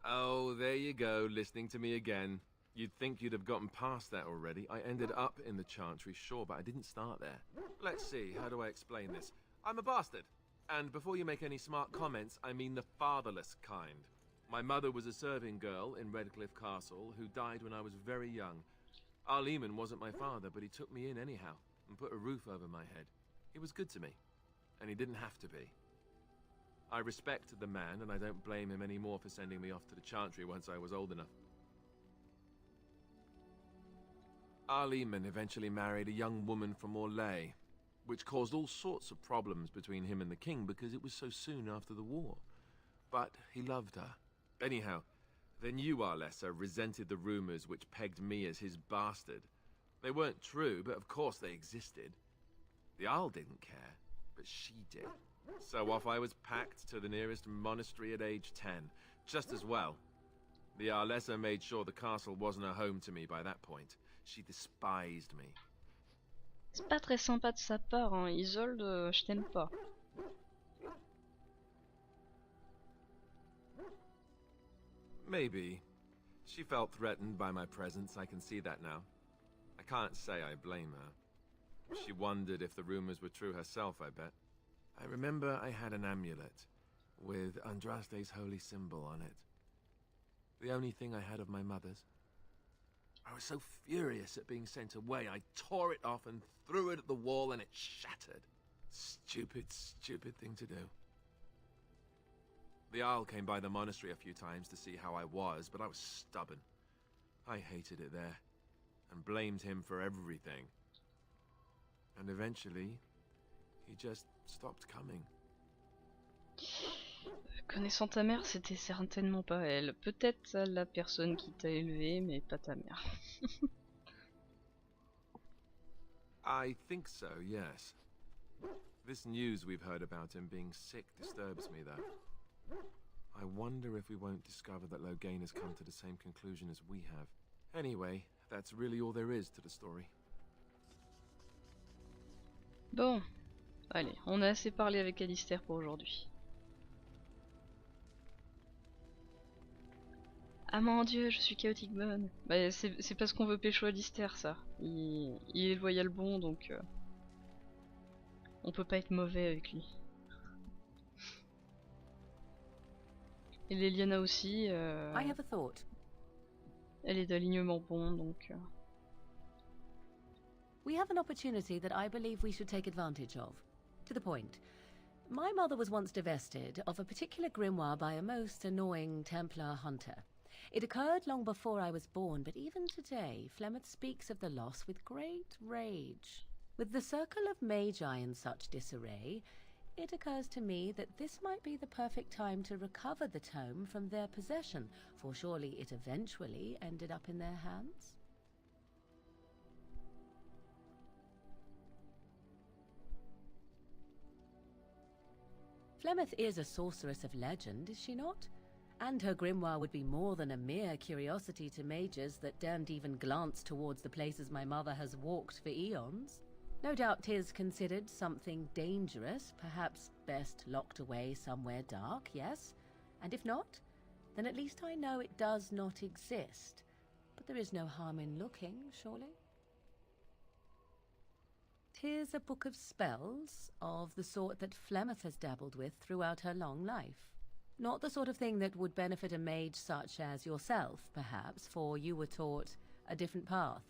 Oh, there you go, listening to me again. You'd think you'd have gotten past that already. I ended up in the Chantry, sure, but I didn't start there. Let's see, how do I explain this? I'm a bastard. And before you make any smart comments, I mean the fatherless kind. My mother was a serving girl in Redcliffe Castle who died when I was very young. Arleman wasn't my father, but he took me in anyhow and put a roof over my head. He was good to me, and he didn't have to be. I respect the man, and I don't blame him anymore for sending me off to the Chantry once I was old enough. Arleman eventually married a young woman from Orlais, which caused all sorts of problems between him and the king because it was so soon after the war. But he loved her. Anyhow, then you, Arlessa, resented the rumors which pegged me as his bastard. They weren't true, but of course they existed. The Arl didn't care, but she did. So off I was packed to the nearest monastery at age 10, just as well. The Arlessa made sure the castle wasn't a home to me by that point. She despised me. C'est pas très sympa de sa part, hein. Isolde, je t'aime pas. Maybe. She felt threatened by my presence, I can see that now. I can't say I blame her. She wondered if the rumors were true herself, I bet. I remember I had an amulet with Andraste's holy symbol on it. The only thing I had of my mother's. I was so furious at being sent away, I tore it off and threw it at the wall and it shattered. Stupid, stupid thing to do. The Arl came by the monastery a few times to see how I was, but I was stubborn. I hated it there, and blamed him for everything. And eventually, he just stopped coming. Connaissant ta mère, c'était certainement pas elle. Peut-être la personne qui t'a élevé, mais pas ta mère. I think so, yes. This news we've heard about him being sick disturbs me, though. I wonder if we won't discover that Loghain has come to the same conclusion as we have. Anyway, that's really all there is to the story. Bon, allez, on a assez parlé avec Alistair pour aujourd'hui. Ah mon dieu, je suis chaotique bonne. Bah, c'est parce qu'on veut pécho Alistair, ça. Il est loyal bon, donc on peut pas être mauvais avec lui. Et Leliana aussi. I have a thought. Elle est d'alignement bon, donc. We have an opportunity that I believe we should take advantage of. To the point. My mother was once divested of a particular grimoire by a most annoying Templar hunter. It occurred long before I was born, but even today, Flemeth speaks of the loss with great rage. With the circle of magi in such disarray, it occurs to me that this might be the perfect time to recover the tome from their possession, for surely it eventually ended up in their hands. Flemeth is a sorceress of legend, is she not? And her grimoire would be more than a mere curiosity to mages that daren't even glance towards the places my mother has walked for eons. No doubt 'tis considered something dangerous, perhaps best locked away somewhere dark, yes? And if not, then at least I know it does not exist. But there is no harm in looking, surely? 'Tis a book of spells, of the sort that Flemeth has dabbled with throughout her long life. Not the sort of thing that would benefit a mage such as yourself, perhaps, for you were taught a different path.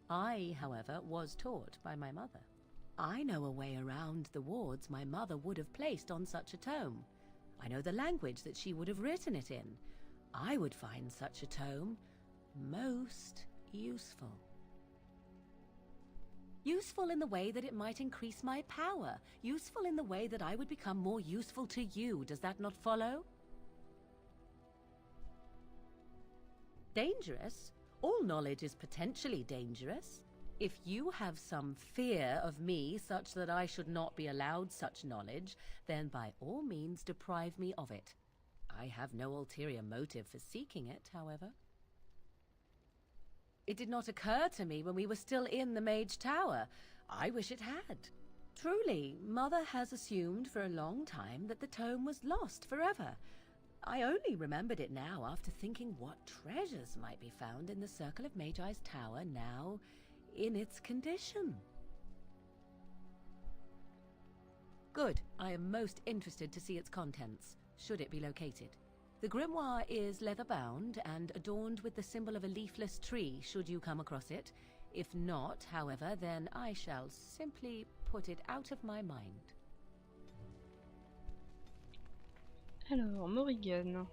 I, however, was taught by my mother. I know a way around the wards my mother would have placed on such a tome. I know the language that she would have written it in. I would find such a tome most useful. Useful in the way that it might increase my power. Useful in the way that I would become more useful to you. Does that not follow? Dangerous? All knowledge is potentially dangerous. If you have some fear of me such that I should not be allowed such knowledge, then by all means deprive me of it. I have no ulterior motive for seeking it, however. It did not occur to me when we were still in the Mage Tower. I wish it had. Truly, Mother has assumed for a long time that the tome was lost forever. I only remembered it now after thinking what treasures might be found in the Circle of Magi's Tower now in its condition. Good. I am most interested to see its contents, should it be located. The grimoire is leather-bound and adorned with the symbol of a leafless tree, should you come across it. If not, however, then I shall simply put it out of my mind. Alors, Morrigan.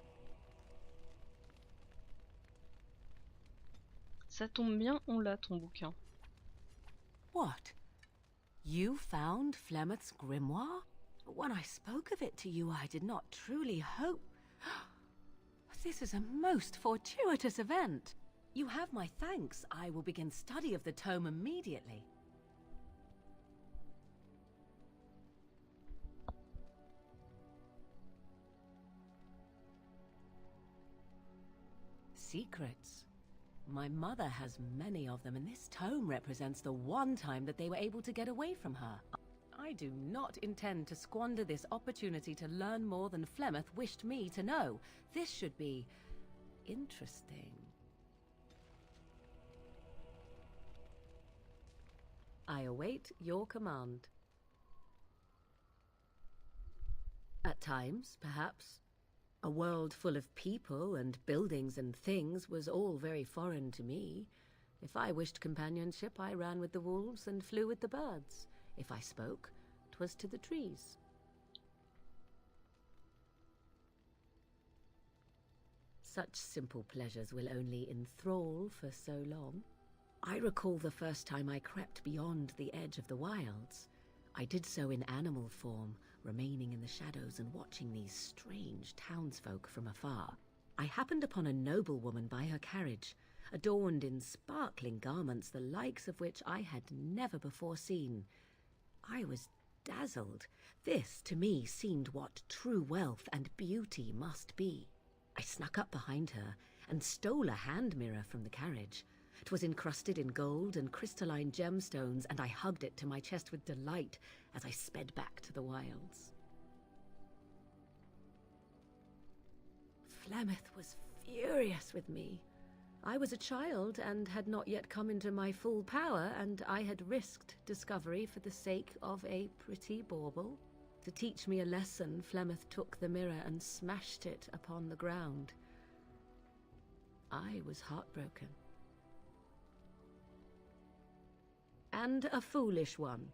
Ça tombe bien, on l'a ton bouquin. What? You found Flemeth's grimoire? When I spoke of it to you, I did not truly hope... This is a most fortuitous event. You have my thanks. I will begin study of the tome immediately. Secrets. My mother has many of them, and this tome represents the one time that they were able to get away from her. I do not intend to squander this opportunity to learn more than Flemeth wished me to know. This should be interesting. I await your command. At times, perhaps, a world full of people and buildings and things was all very foreign to me. If I wished companionship, I ran with the wolves and flew with the birds. If I spoke, 'twas to the trees. Such simple pleasures will only enthrall for so long. I recall the first time I crept beyond the edge of the wilds. I did so in animal form, remaining in the shadows and watching these strange townsfolk from afar. I happened upon a noblewoman by her carriage, adorned in sparkling garments the likes of which I had never before seen. I was dazzled. This, to me, seemed what true wealth and beauty must be. I snuck up behind her and stole a hand mirror from the carriage. 'Twas encrusted in gold and crystalline gemstones, and I hugged it to my chest with delight as I sped back to the wilds. Flemeth was furious with me. I was a child and had not yet come into my full power, and I had risked discovery for the sake of a pretty bauble. To teach me a lesson, Flemeth took the mirror and smashed it upon the ground. I was heartbroken. And a foolish one.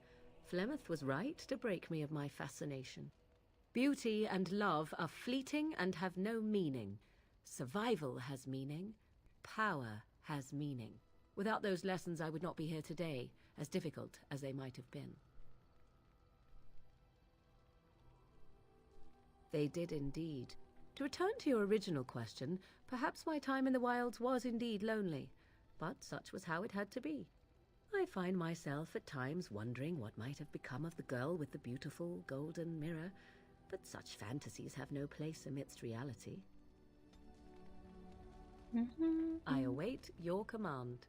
Flemeth was right to break me of my fascination. Beauty and love are fleeting and have no meaning. Survival has meaning. Power has meaning. Without those lessons, I would not be here today, as difficult as they might have been. They did indeed. To return to your original question, perhaps my time in the wilds was indeed lonely, but such was how it had to be. I find myself at times wondering what might have become of the girl with the beautiful golden mirror, but such fantasies have no place amidst reality. I await your command.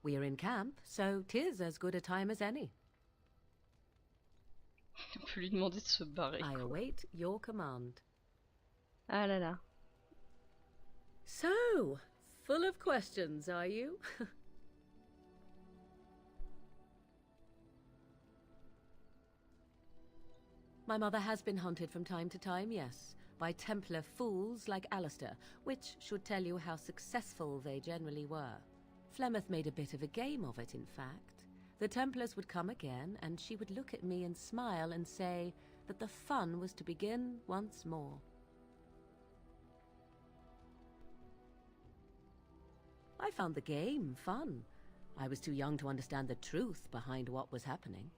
We are in camp, so 'tis as good a time as any. On peut lui demander de se barrer. I await your command. Ah là là. So, full of questions, are you? My mother has been hunted from time to time, yes, by Templar fools like Alistair, which should tell you how successful they generally were. Flemeth made a bit of a game of it, in fact. The Templars would come again, and she would look at me and smile and say that the fun was to begin once more. I found the game fun. I was too young to understand the truth behind what was happening.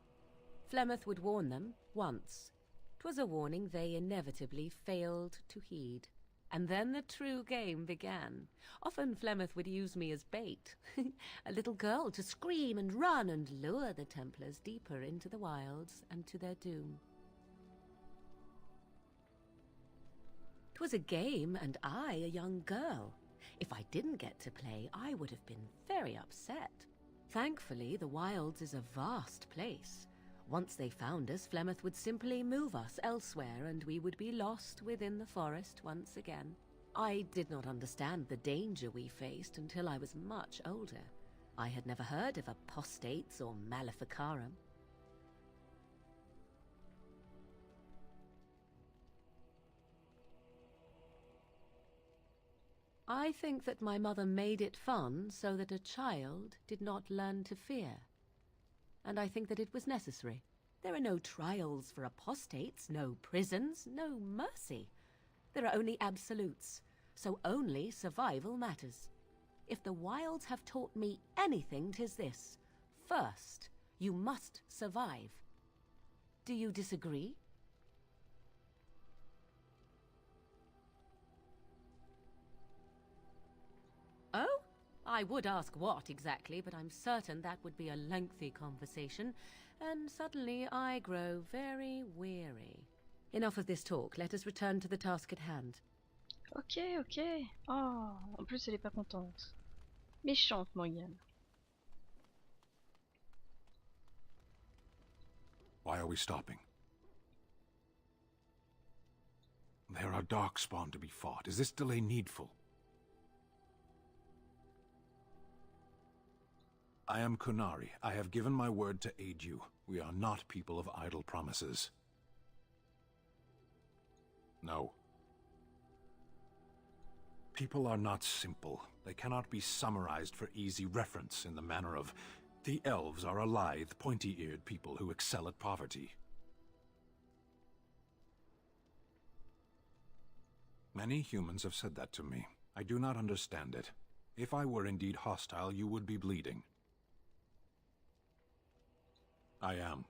Flemeth would warn them once. 'Twas a warning they inevitably failed to heed. And then the true game began. Often Flemeth would use me as bait, a little girl to scream and run and lure the Templars deeper into the wilds and to their doom. 'Twas a game, and I a young girl. If I didn't get to play, I would have been very upset. Thankfully, the wilds is a vast place. Once they found us, Flemeth would simply move us elsewhere, and we would be lost within the forest once again. I did not understand the danger we faced until I was much older. I had never heard of apostates or maleficarum. I think that my mother made it fun so that a child did not learn to fear. And I think that it was necessary. There are no trials for apostates, no prisons, no mercy. There are only absolutes, so only survival matters. If the wilds have taught me anything, 'tis this. First, you must survive. Do you disagree? Oh? I would ask what exactly, but I'm certain that would be a lengthy conversation, and suddenly I grow very weary. Enough of this talk, let us return to the task at hand. Ok, ok. Oh, en plus elle est pas contente. Méchante, Morgane. Why are we stopping? There are darkspawn to be fought. Is this delay needful? I am Kunari. I have given my word to aid you. We are not people of idle promises. No. People are not simple. They cannot be summarized for easy reference in the manner of the elves are a lithe, pointy-eared people who excel at poverty. Many humans have said that to me. I do not understand it. If I were indeed hostile, you would be bleeding. I am.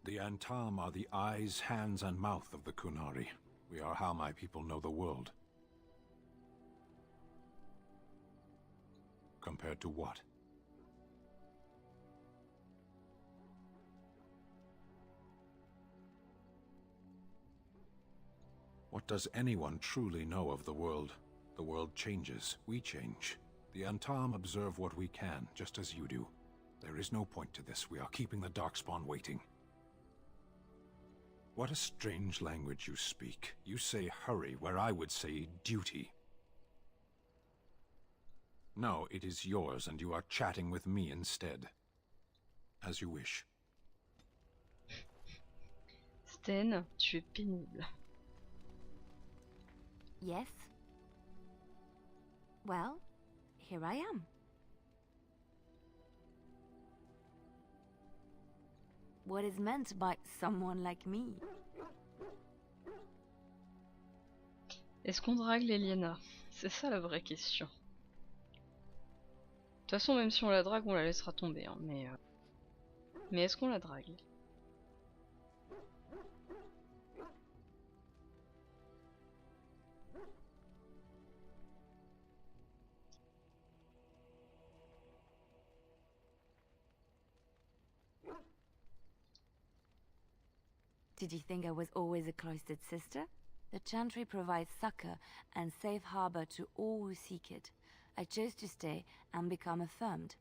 The Antam are the eyes, hands, and mouth of the Kunari. We are how my people know the world. Compared to what? What does anyone truly know of the world? The world changes. We change. The Antam observe what we can, just as you do. There is no point to this. We are keeping the Darkspawn waiting. What a strange language you speak. You say hurry, where I would say duty. No, it is yours, and you are chatting with me instead. As you wish. Sten, tu es pénible. Yes? Well, here I am. What is meant by someone like me? Est-ce qu'on drague les Liena? C'est ça la vraie question. toute façon, même si on la drague, on la laissera tomber, hein, mais est-ce qu'on la drague? Did you think I was always a cloistered sister? The Chantry provides succor and safe harbor to all who seek it. I chose to stay and become affirmed.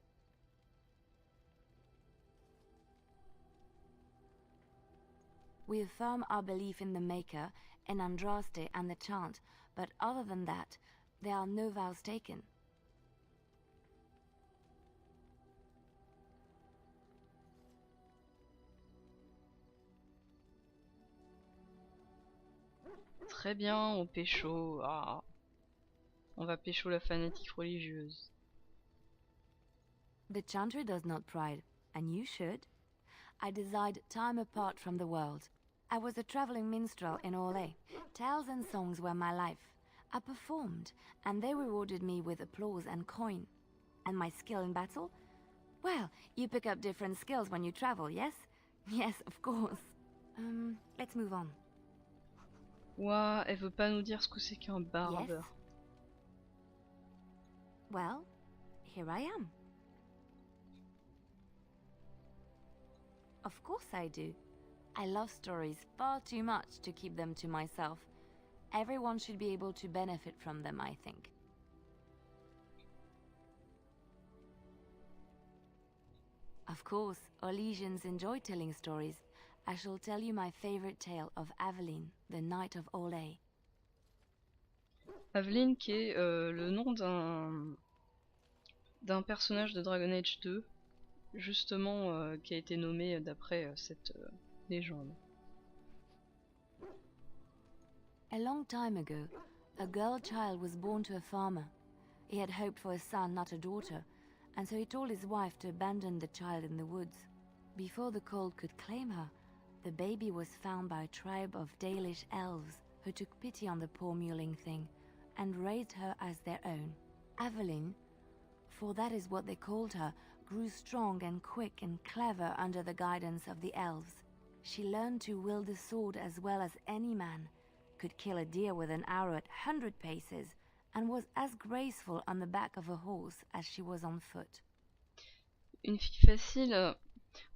We affirm our belief in the Maker, in Andraste and the chant, but other than that, there are no vows taken. Très bien, on pécho. Ah. On va pécho la fanatique religieuse. The Chantry does not pride, and you should. I desired time apart from the world. I was a traveling minstrel in Orlais. Tales and songs were my life. I performed, and they rewarded me with applause and coin. And my skill in battle? Well, you pick up different skills when you travel, yes? Yes, of course. Let's move on. Ouah, elle veut pas nous dire ce que c'est qu'un barbe. Yes? Well, here I am. Of course I do. I love stories far too much to keep them to myself. Everyone should be able to benefit from them, I think. Of course, Orlesians enjoy telling stories. I shall tell you my favorite tale of Aveline, the Knight of Orlais. Aveline qui est le nom d'un personnage de Dragon Age 2, justement qui a été nommé d'après cette légende. A long time ago, a girl child was born to a farmer. He had hoped for a son, not a daughter, and so he told his wife to abandon the child in the woods. Before the cold could claim her, the baby was found by a tribe of Dalish elves who took pity on the poor mewling thing and raised her as their own. Aveline, for that is what they called her, grew strong and quick and clever under the guidance of the elves. She learned to wield a sword as well as any man, could kill a deer with an arrow at 100 paces, and was as graceful on the back of a horse as she was on foot. Une fille facile.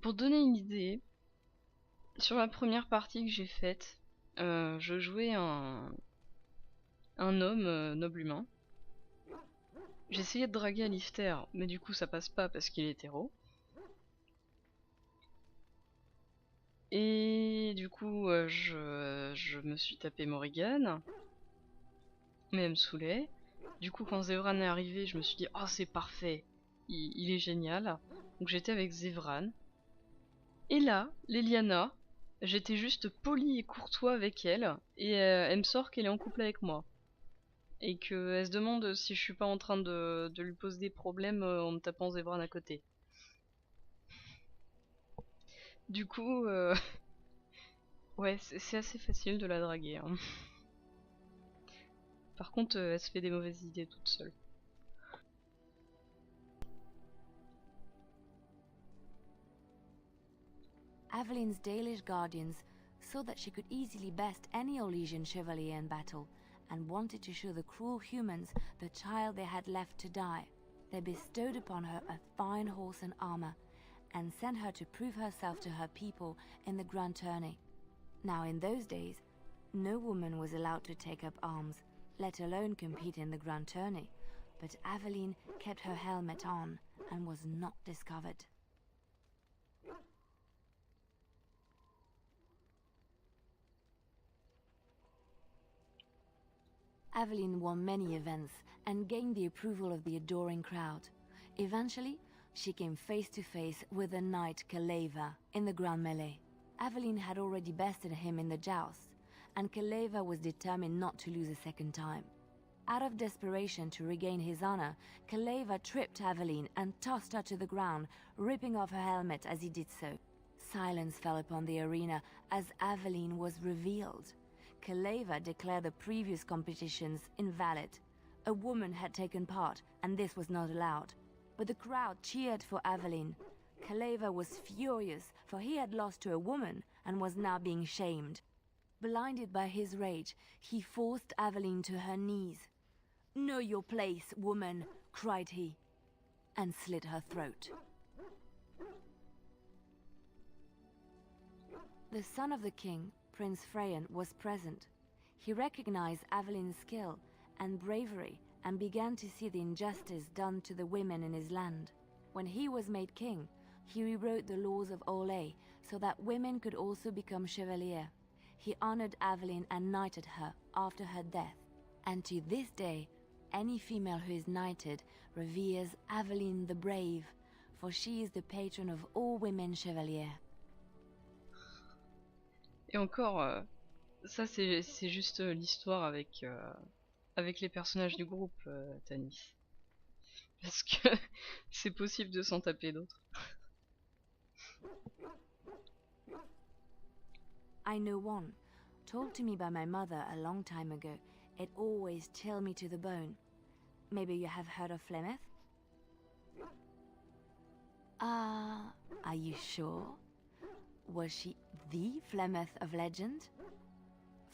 Pour donner une idée, sur la première partie que j'ai faite, je jouais un homme noble humain. J'essayais de draguer Alistair, mais du coup ça passe pas parce qu'il est hétéro. Et du coup je me suis tapé Morrigan, mais elle me saoulait. Du coup quand Zevran est arrivé, je me suis dit oh c'est parfait, il est génial. Donc j'étais avec Zevran. Et là, Leliana, j'étais juste poli et courtois avec elle, et elle me sort qu'elle est en couple avec moi. Et qu'elle se demande si je suis pas en train de lui poser des problèmes en me tapant Zevran à côté. Du coup, ouais, c'est assez facile de la draguer. Hein. Par contre, elle se fait des mauvaises idées toute seule. Aveline's Dalish guardians saw that she could easily best any Orlesian chevalier in battle, and wanted to show the cruel humans the child they had left to die. They bestowed upon her a fine horse and armor, and sent her to prove herself to her people in the grand tourney. Now in those days, no woman was allowed to take up arms, let alone compete in the grand tourney, but Aveline kept her helmet on, and was not discovered. Aveline won many events and gained the approval of the adoring crowd. Eventually, she came face to face with the knight Kaleva in the Grand Melee. Aveline had already bested him in the joust, and Kaleva was determined not to lose a second time. Out of desperation to regain his honor, Kaleva tripped Aveline and tossed her to the ground, ripping off her helmet as he did so. Silence fell upon the arena as Aveline was revealed. Kaleva declared the previous competitions invalid. A woman had taken part, and this was not allowed. but the crowd cheered for Aveline. Kaleva was furious, for he had lost to a woman and was now being shamed. Blinded by his rage, he forced Aveline to her knees. "Know your place, woman," cried he, and slit her throat. The son of the king, Prince Freyan, was present. He recognized Aveline's skill and bravery and began to see the injustice done to the women in his land. When he was made king, he rewrote the laws of Orlais so that women could also become chevalier. He honored Aveline and knighted her after her death. And to this day, any female who is knighted reveres Aveline the Brave, for she is the patron of all women chevaliers. Et encore, ça c'est juste l'histoire avec les personnages du groupe, Tanis. Parce que c'est possible de s'en taper d'autres. I know one, told to me by my mother a long time ago. It always chilled me to the bone. Maybe you have heard of Flemeth? Are you sure? Was she the Flemeth of legend?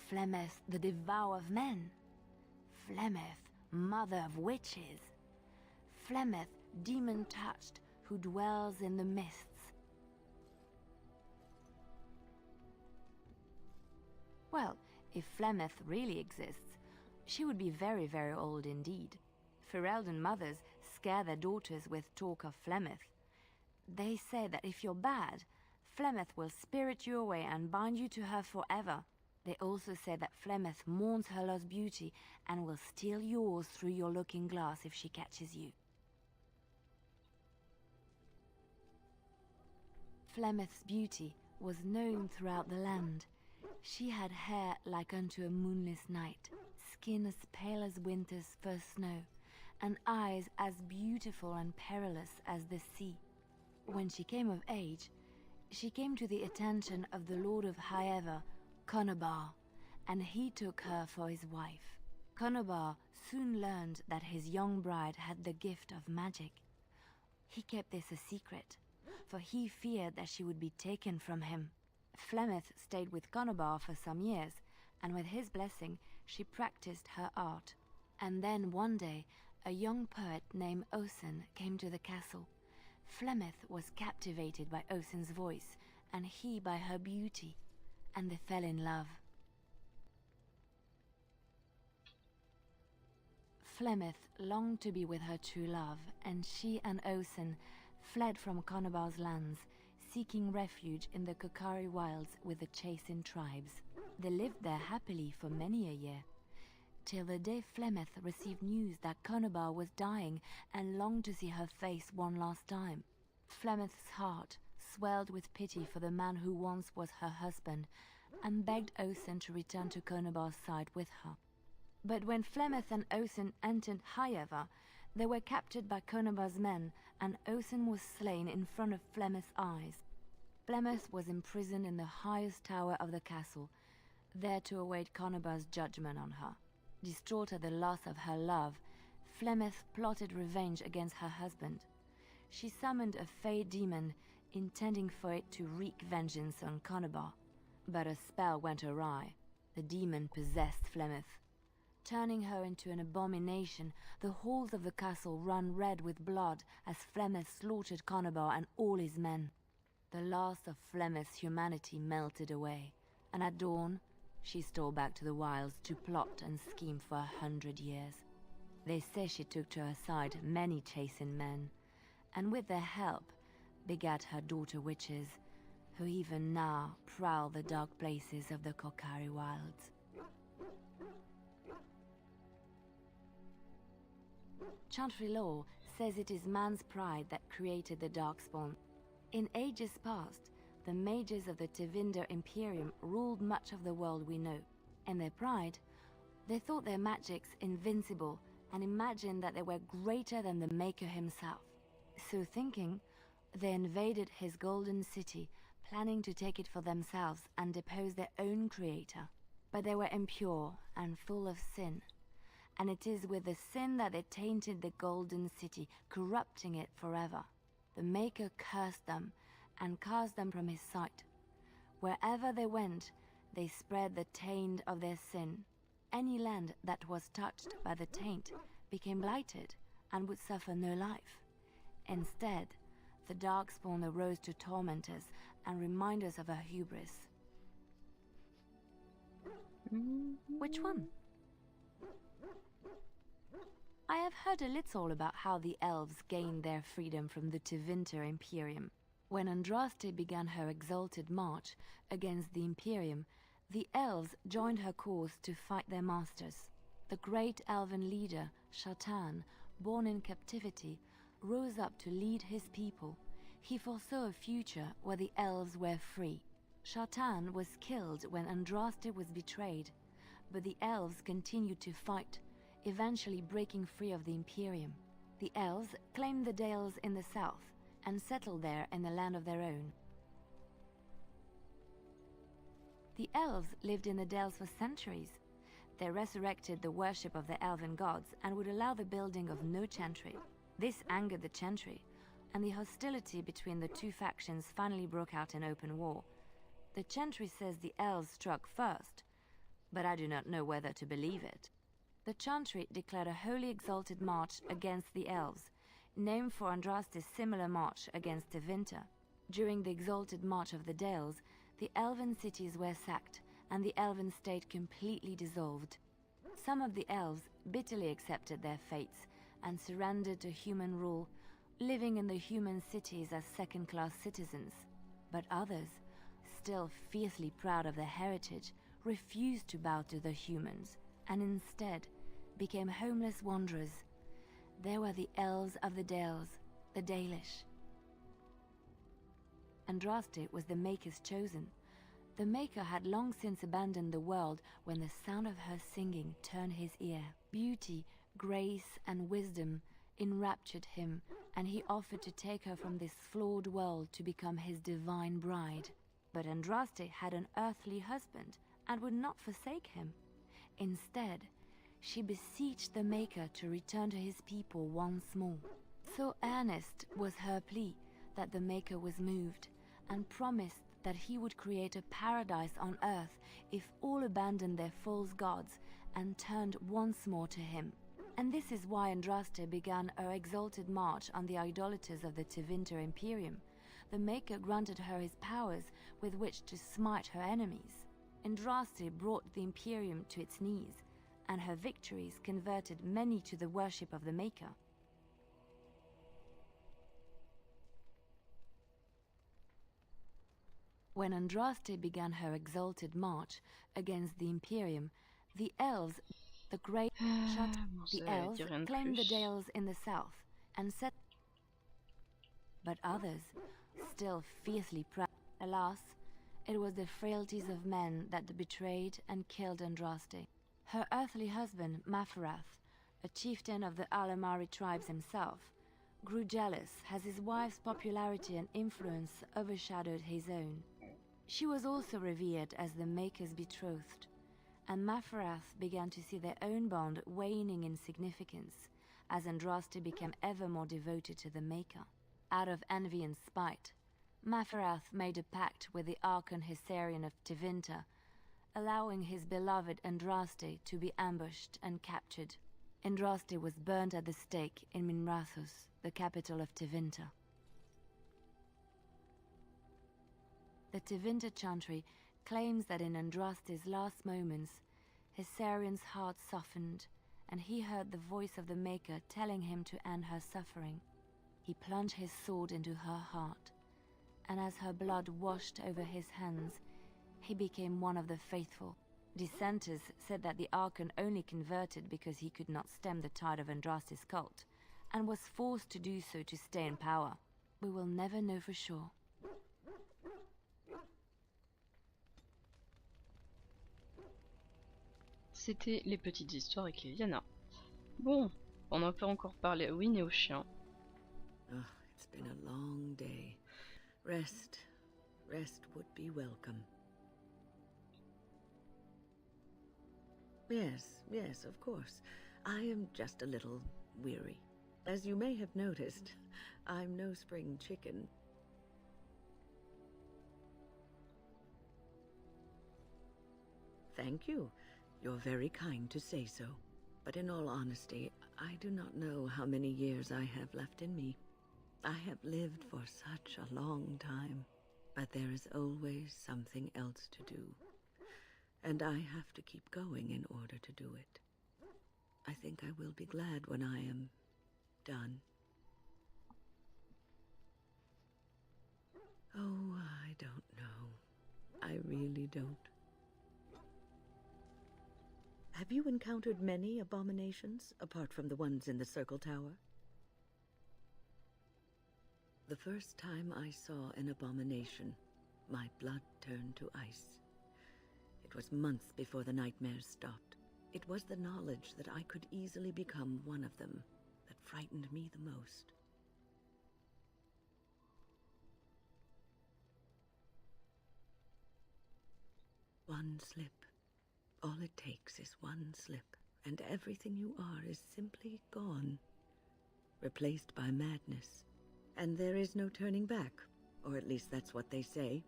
Flemeth, the devourer of men? Flemeth, mother of witches? Flemeth, demon-touched, who dwells in the mists? Well, if Flemeth really exists, she would be very, very old indeed. Ferelden mothers scare their daughters with talk of Flemeth. They say that if you're bad, Flemeth will spirit you away and bind you to her forever. They also say that Flemeth mourns her lost beauty and will steal yours through your looking glass if she catches you. Flemeth's beauty was known throughout the land. She had hair like unto a moonless night, skin as pale as winter's first snow, and eyes as beautiful and perilous as the sea. When she came of age, she came to the attention of the Lord of Highever, Conobar, and he took her for his wife. Conobar soon learned that his young bride had the gift of magic. He kept this a secret, for he feared that she would be taken from him. Flemeth stayed with Conobar for some years, and with his blessing she practiced her art. And then one day, a young poet named Osen came to the castle. Flemeth was captivated by Osen's voice, and he by her beauty, and they fell in love. Flemeth longed to be with her true love, and she and Osen fled from Conobar's lands, seeking refuge in the Kokari wilds with the Chasing tribes. They lived there happily for many a year, till the day Flemeth received news that Conobar was dying and longed to see her face one last time. Flemeth's heart swelled with pity for the man who once was her husband, and begged Osen to return to Conobar's side with her. But when Flemeth and Osen entered Highever, they were captured by Conobar's men, and Osen was slain in front of Flemeth's eyes. Flemeth was imprisoned in the highest tower of the castle, there to await Conobar's judgment on her. Distraught at the loss of her love, Flemeth plotted revenge against her husband. She summoned a fey demon, intending for it to wreak vengeance on Conobar. But a spell went awry. The demon possessed Flemeth. Turning her into an abomination, the halls of the castle ran red with blood as Flemeth slaughtered Conobar and all his men. The last of Flemeth's humanity melted away, and at dawn, she stole back to the wilds to plot and scheme for 100 years. They say she took to her side many Chasing men, and with their help begat her daughter witches, who even now prowl the dark places of the Kokari wilds. Chantry law says it is man's pride that created the Darkspawn. In ages past, the mages of the Tevinder Imperium ruled much of the world we know. In their pride, they thought their magics invincible and imagined that they were greater than the Maker himself. So thinking, they invaded his golden city, planning to take it for themselves and depose their own creator. But they were impure and full of sin, and it is with the sin that they tainted the golden city, corrupting it forever. The Maker cursed them and cast them from his sight. Wherever they went, they spread the taint of their sin. Any land that was touched by the taint became blighted and would suffer no life. Instead, the Darkspawn arose to torment us and remind us of our hubris. Which one? I have heard a little about how the elves gained their freedom from the Tevinter Imperium. When Andraste began her exalted march against the Imperium, the elves joined her cause to fight their masters. The great elven leader, Shatan, born in captivity, rose up to lead his people. He foresaw a future where the elves were free. Shatan was killed when Andraste was betrayed, but the elves continued to fight, eventually breaking free of the Imperium. The elves claimed the Dales in the south and settled there in a land of their own. The elves lived in the Dales for centuries. They resurrected the worship of the elven gods and would allow the building of no chantry. This angered the chantry, and the hostility between the two factions finally broke out in open war. The chantry says the elves struck first, but I do not know whether to believe it. The chantry declared a wholly exalted march against the elves, named for Andraste's similar march against Tevinter. During the exalted march of the Dales, the elven cities were sacked, and the elven state completely dissolved. Some of the elves bitterly accepted their fates and surrendered to human rule, living in the human cities as second-class citizens. But others, still fiercely proud of their heritage, refused to bow to the humans, and instead became homeless wanderers. They were the elves of the Dales, the Dalish. Andraste was the Maker's chosen. The Maker had long since abandoned the world when the sound of her singing turned his ear. Beauty, grace, and wisdom enraptured him, and he offered to take her from this flawed world to become his divine bride. But Andraste had an earthly husband and would not forsake him. Instead, she beseeched the Maker to return to his people once more. So earnest was her plea that the Maker was moved and promised that he would create a paradise on earth if all abandoned their false gods and turned once more to him. And this is why Andraste began her exalted march on the idolaters of the Tevinter Imperium. The Maker granted her his powers with which to smite her enemies. Andraste brought the Imperium to its knees, and her victories converted many to the worship of the Maker. When Andraste began her exalted march against the Imperium, the elves, the great the elves claimed the Dales in the south and set. But others, still fiercely proud, alas, it was the frailties of men that betrayed and killed Andraste. Her earthly husband, Maferath, a chieftain of the Alamari tribes himself, grew jealous as his wife's popularity and influence overshadowed his own. She was also revered as the Maker's betrothed, and Maferath began to see their own bond waning in significance as Andraste became ever more devoted to the Maker. Out of envy and spite, Maferath made a pact with the Archon Hessarian of Tevinter, allowing his beloved Andraste to be ambushed and captured. Andraste was burned at the stake in Minrathous, the capital of Tevinter. The Tevinter Chantry claims that in Andraste's last moments, Hessarian's heart softened, and he heard the voice of the Maker telling him to end her suffering. He plunged his sword into her heart, and as her blood washed over his hands, he became one of the faithful. Dissenters said that the Archon only converted because he could not stem the tide of Andraste's cult, and was forced to do so to stay in power. We will never know for sure. C'était les petites histoires avec Liliana. Bon, on n'a pas encore parlé à Wynne et au chien. Oh, it's been a long day. Rest would be welcome. Yes, of course. I am just a little weary. As you may have noticed, I'm no spring chicken. Thank you. You're very kind to say so. But in all honesty, I do not know how many years I have left in me. I have lived for such a long time, but there is always something else to do. And I have to keep going in order to do it. I think I will be glad when I am done. Oh, I don't know. I really don't. Have you encountered many abominations, apart from the ones in the Circle Tower? The first time I saw an abomination, my blood turned to ice. It was months before the nightmares stopped. It was the knowledge that I could easily become one of them that frightened me the most. One slip. All it takes is one slip, and everything you are is simply gone, replaced by madness. And there is no turning back, or at least that's what they say.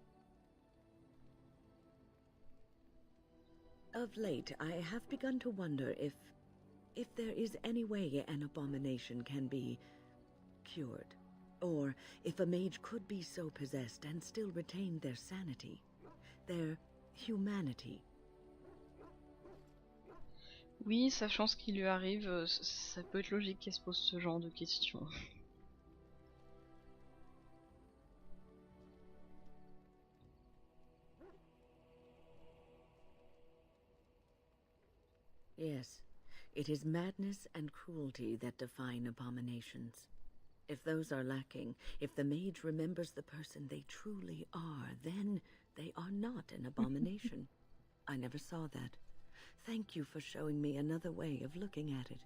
Of late, I have begun to wonder if there is any way an abomination can be cured, or if a mage could be so possessed and still retain their sanity, their humanity. Oui, sachant ce qui lui arrive, ça peut être logique qu'elle se pose ce genre de questions. Yes, it is madness and cruelty that define abominations. If those are lacking, if the mage remembers the person they truly are, then they are not an abomination. I never saw that. Thank you for showing me another way of looking at it.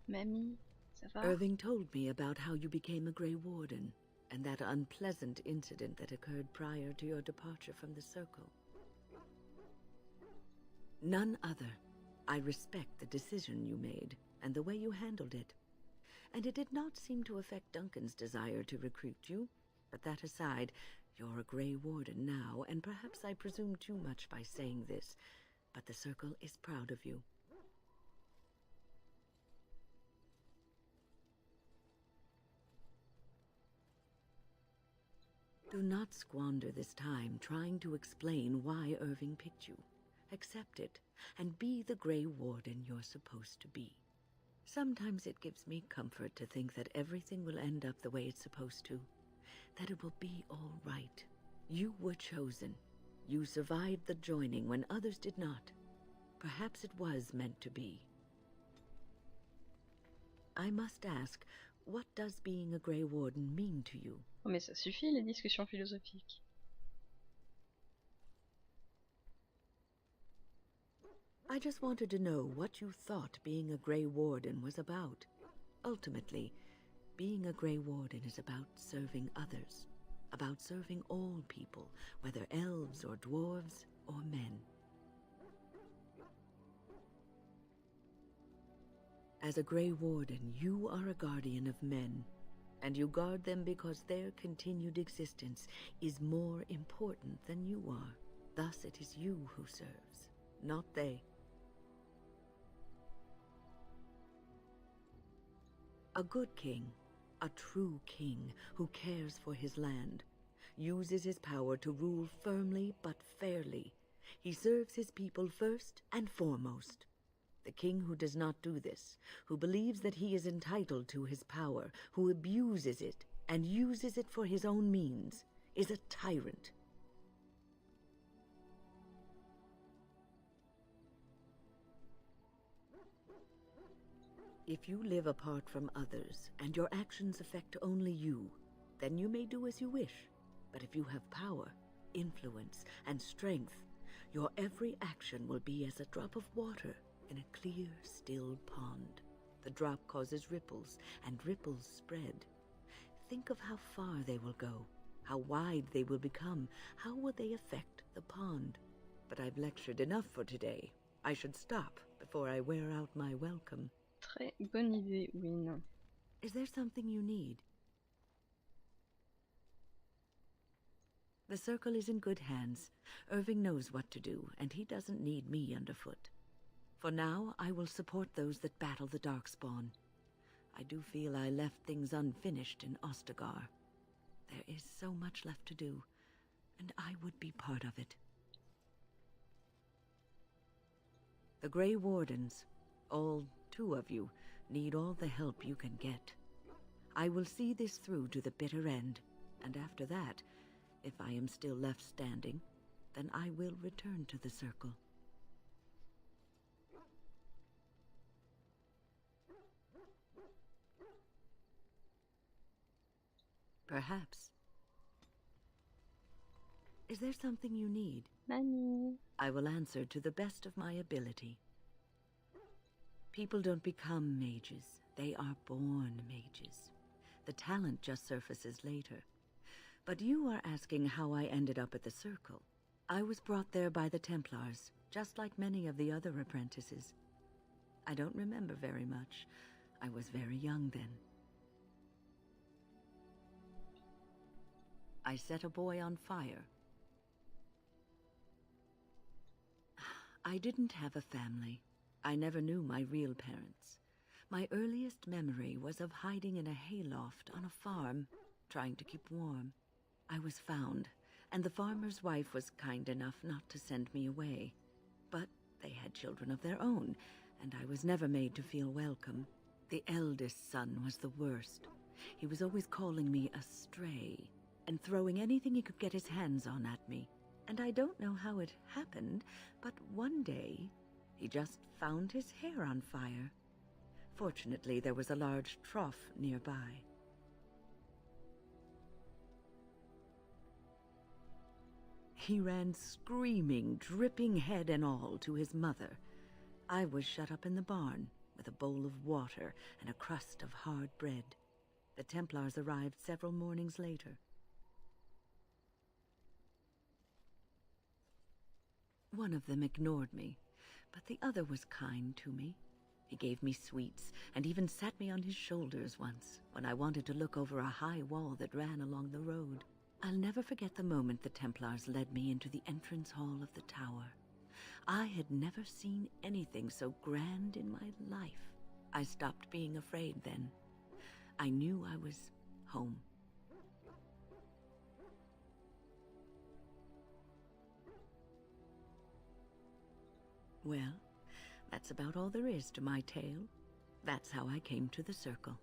Mamie, ça va? Irving told me about how you became a Grey Warden, and that unpleasant incident that occurred prior to your departure from the Circle. None other. I respect the decision you made, and the way you handled it. And it did not seem to affect Duncan's desire to recruit you. But that aside, you're a Grey Warden now, and perhaps I presume too much by saying this, but the Circle is proud of you. Do not squander this time trying to explain why Irving picked you. Accept it, and be the Grey Warden you're supposed to be. Sometimes it gives me comfort to think that everything will end up the way it's supposed to. That it will be all right. You were chosen. You survived the joining when others did not. Perhaps it was meant to be. I must ask, what does being a Grey Warden mean to you? Oh, mais ça suffit les discussions philosophiques. I just wanted to know what you thought being a Grey Warden was about. Ultimately, being a Grey Warden is about serving others, about serving all people, whether elves or dwarves or men. As a Grey Warden, you are a guardian of men, and you guard them because their continued existence is more important than you are. Thus it is you who serves, not they. A good king, a true king who cares for his land, uses his power to rule firmly but fairly. He serves his people first and foremost. The king who does not do this, who believes that he is entitled to his power, who abuses it and uses it for his own means, is a tyrant. If you live apart from others, and your actions affect only you, then you may do as you wish. But if you have power, influence, and strength, your every action will be as a drop of water in a clear, still pond. The drop causes ripples, and ripples spread. Think of how far they will go, how wide they will become, how will they affect the pond. but I've lectured enough for today. I should stop before I wear out my welcome. Très bonne idée, Win. Is there something you need? The circle is in good hands. Irving knows what to do, and he doesn't need me underfoot. For now, I will support those that battle the Darkspawn. I do feel I left things unfinished in Ostagar. There is so much left to do, and I would be part of it. The Grey Wardens, all 2 of you, need all the help you can get. I will see this through to the bitter end, and after that, if I am still left standing, then I will return to the circle. Perhaps. Is there something you need? Money. I will answer to the best of my ability. People don't become mages. They are born mages. The talent just surfaces later. But you are asking how I ended up at the Circle. I was brought there by the Templars, just like many of the other apprentices. I don't remember very much. I was very young then. I set a boy on fire. I didn't have a family. I never knew my real parents. My earliest memory was of hiding in a hayloft on a farm, trying to keep warm. I was found, and the farmer's wife was kind enough not to send me away. But they had children of their own, and I was never made to feel welcome. The eldest son was the worst. He was always calling me a stray, and throwing anything he could get his hands on at me. And I don't know how it happened, but one day, he just found his hair on fire. Fortunately, there was a large trough nearby. He ran screaming, dripping head and all, to his mother. I was shut up in the barn, with a bowl of water and a crust of hard bread. The Templars arrived several mornings later. One of them ignored me, but the other was kind to me. He gave me sweets, and even sat me on his shoulders once, when I wanted to look over a high wall that ran along the road. I'll never forget the moment the Templars led me into the entrance hall of the tower. I had never seen anything so grand in my life. I stopped being afraid then. I knew I was home. Well, that's about all there is to my tale. That's how I came to the Circle.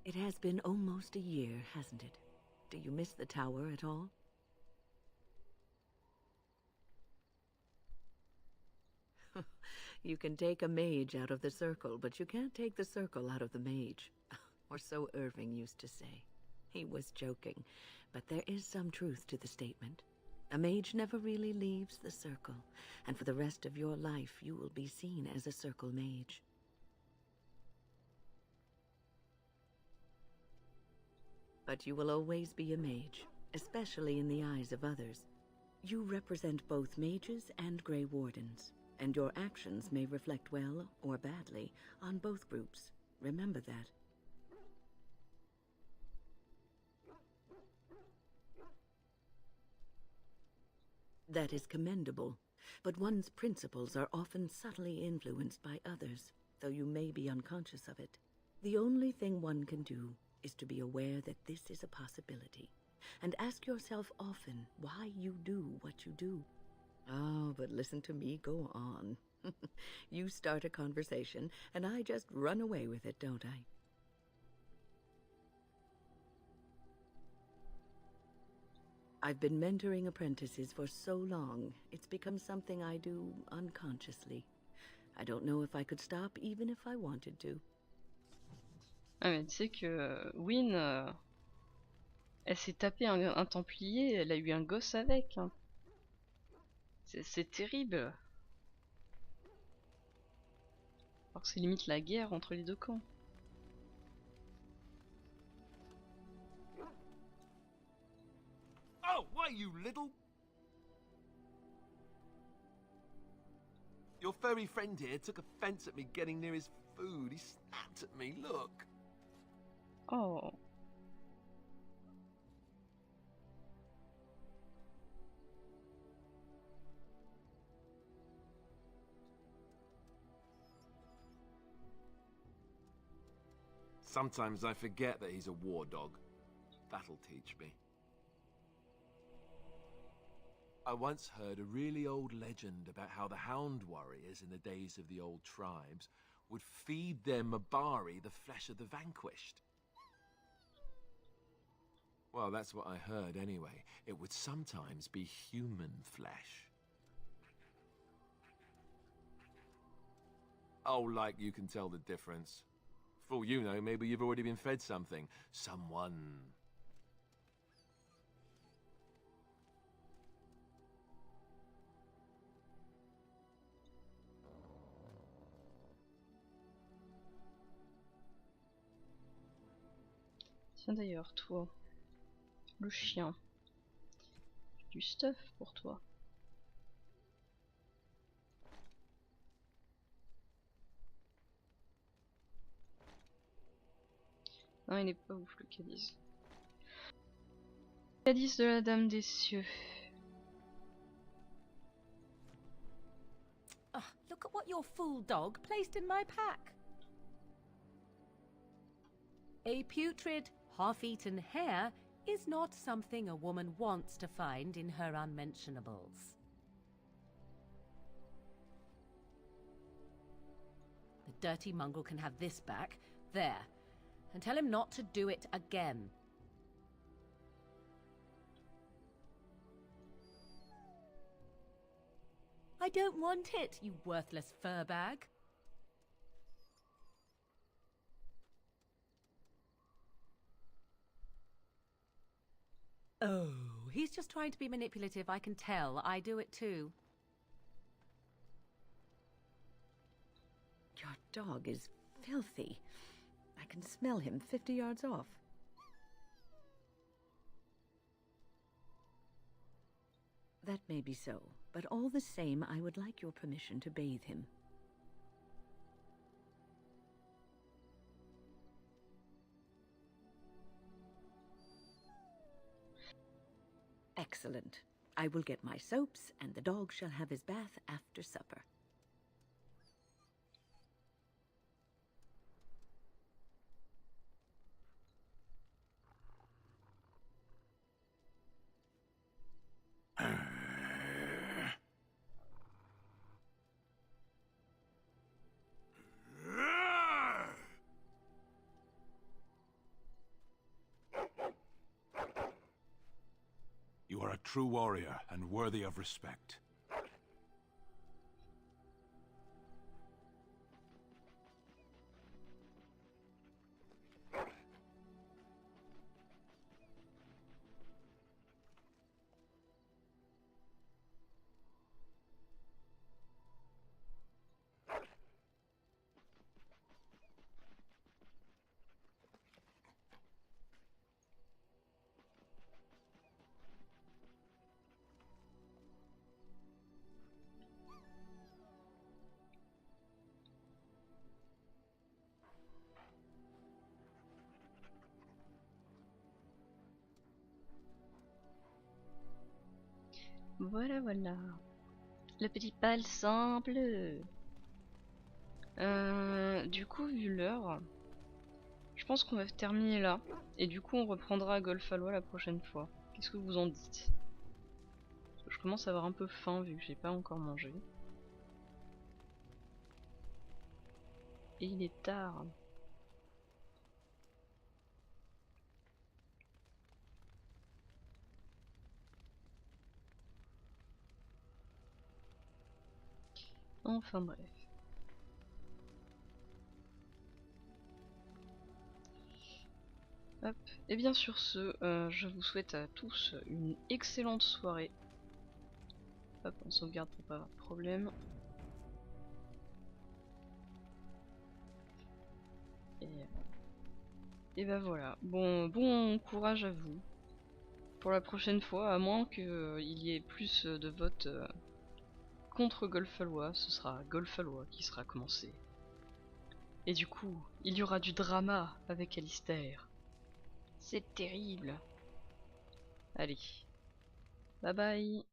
It has been almost a year, hasn't it? Do you miss the tower at all? You can take a mage out of the Circle, but you can't take the Circle out of the mage. Or so Irving used to say. He was joking, but there is some truth to the statement. A mage never really leaves the Circle, and for the rest of your life you will be seen as a Circle mage. But you will always be a mage, especially in the eyes of others. You represent both mages and Grey Wardens, and your actions may reflect well or badly on both groups. Remember that. That is commendable, but one's principles are often subtly influenced by others, though you may be unconscious of it. The only thing one can do is to be aware that this is a possibility, and ask yourself often why you do what you do. Oh, but listen to me go on. You start a conversation, and I just run away with it, don't I? I've been mentoring apprentices for so long, it's become something I do unconsciously. I don't know if I could stop even if I wanted to. Ah mais tu sais que Win, elle s'est tapé un Templier, elle a eu un gosse avec. Hein. C'est terrible. Alors que c'est limite la guerre entre les deux camps. Oh, why, you little... Your furry friend here took offense at me getting near his food. He snapped at me, look. Oh. Sometimes I forget that he's a war dog. That'll teach me. I once heard a really old legend about how the hound warriors in the days of the old tribes would feed their Mabari the flesh of the vanquished. Well, that's what I heard anyway. It would sometimes be human flesh. Oh, like you can tell the difference. For all you know, maybe you've already been fed something. Someone. Tiens d'ailleurs, toi, le chien, j'ai du stuff pour toi. Non, il n'est pas ouf le cadiz. Cadiz de la Dame des Cieux. Ah, look at what your fool dog placed in my pack. A putrid, half-eaten hare is not something a woman wants to find in her unmentionables. The dirty mongrel can have this back. There. And tell him not to do it again. I don't want it, you worthless fur bag. Oh, he's just trying to be manipulative, I can tell. I do it too. Your dog is filthy. I can smell him 50 yards off. That may be so, but all the same, I would like your permission to bathe him. Excellent. I will get my soaps, and the dog shall have his bath after supper. You are a true warrior and worthy of respect. Voilà, voilà. Le petit pal simple. Du coup, vu l'heure, je pense qu'on va terminer là. Et du coup, on reprendra Golfalois la prochaine fois. Qu'est-ce que vous en dites? Parce que je commence à avoir un peu faim vu que j'ai pas encore mangé. Et il est tard. Enfin bref. Hop. Et bien sur ce, je vous souhaite à tous une excellente soirée. Hop, on sauvegarde pour pas avoir de problème. Et ben voilà. Bon courage à vous. Pour la prochaine fois, à moins qu'il y ait plus de votes contre Golfellois, ce sera Golfellois qui sera commencé. Et du coup, il y aura du drama avec Alistair. C'est terrible. Allez, bye bye.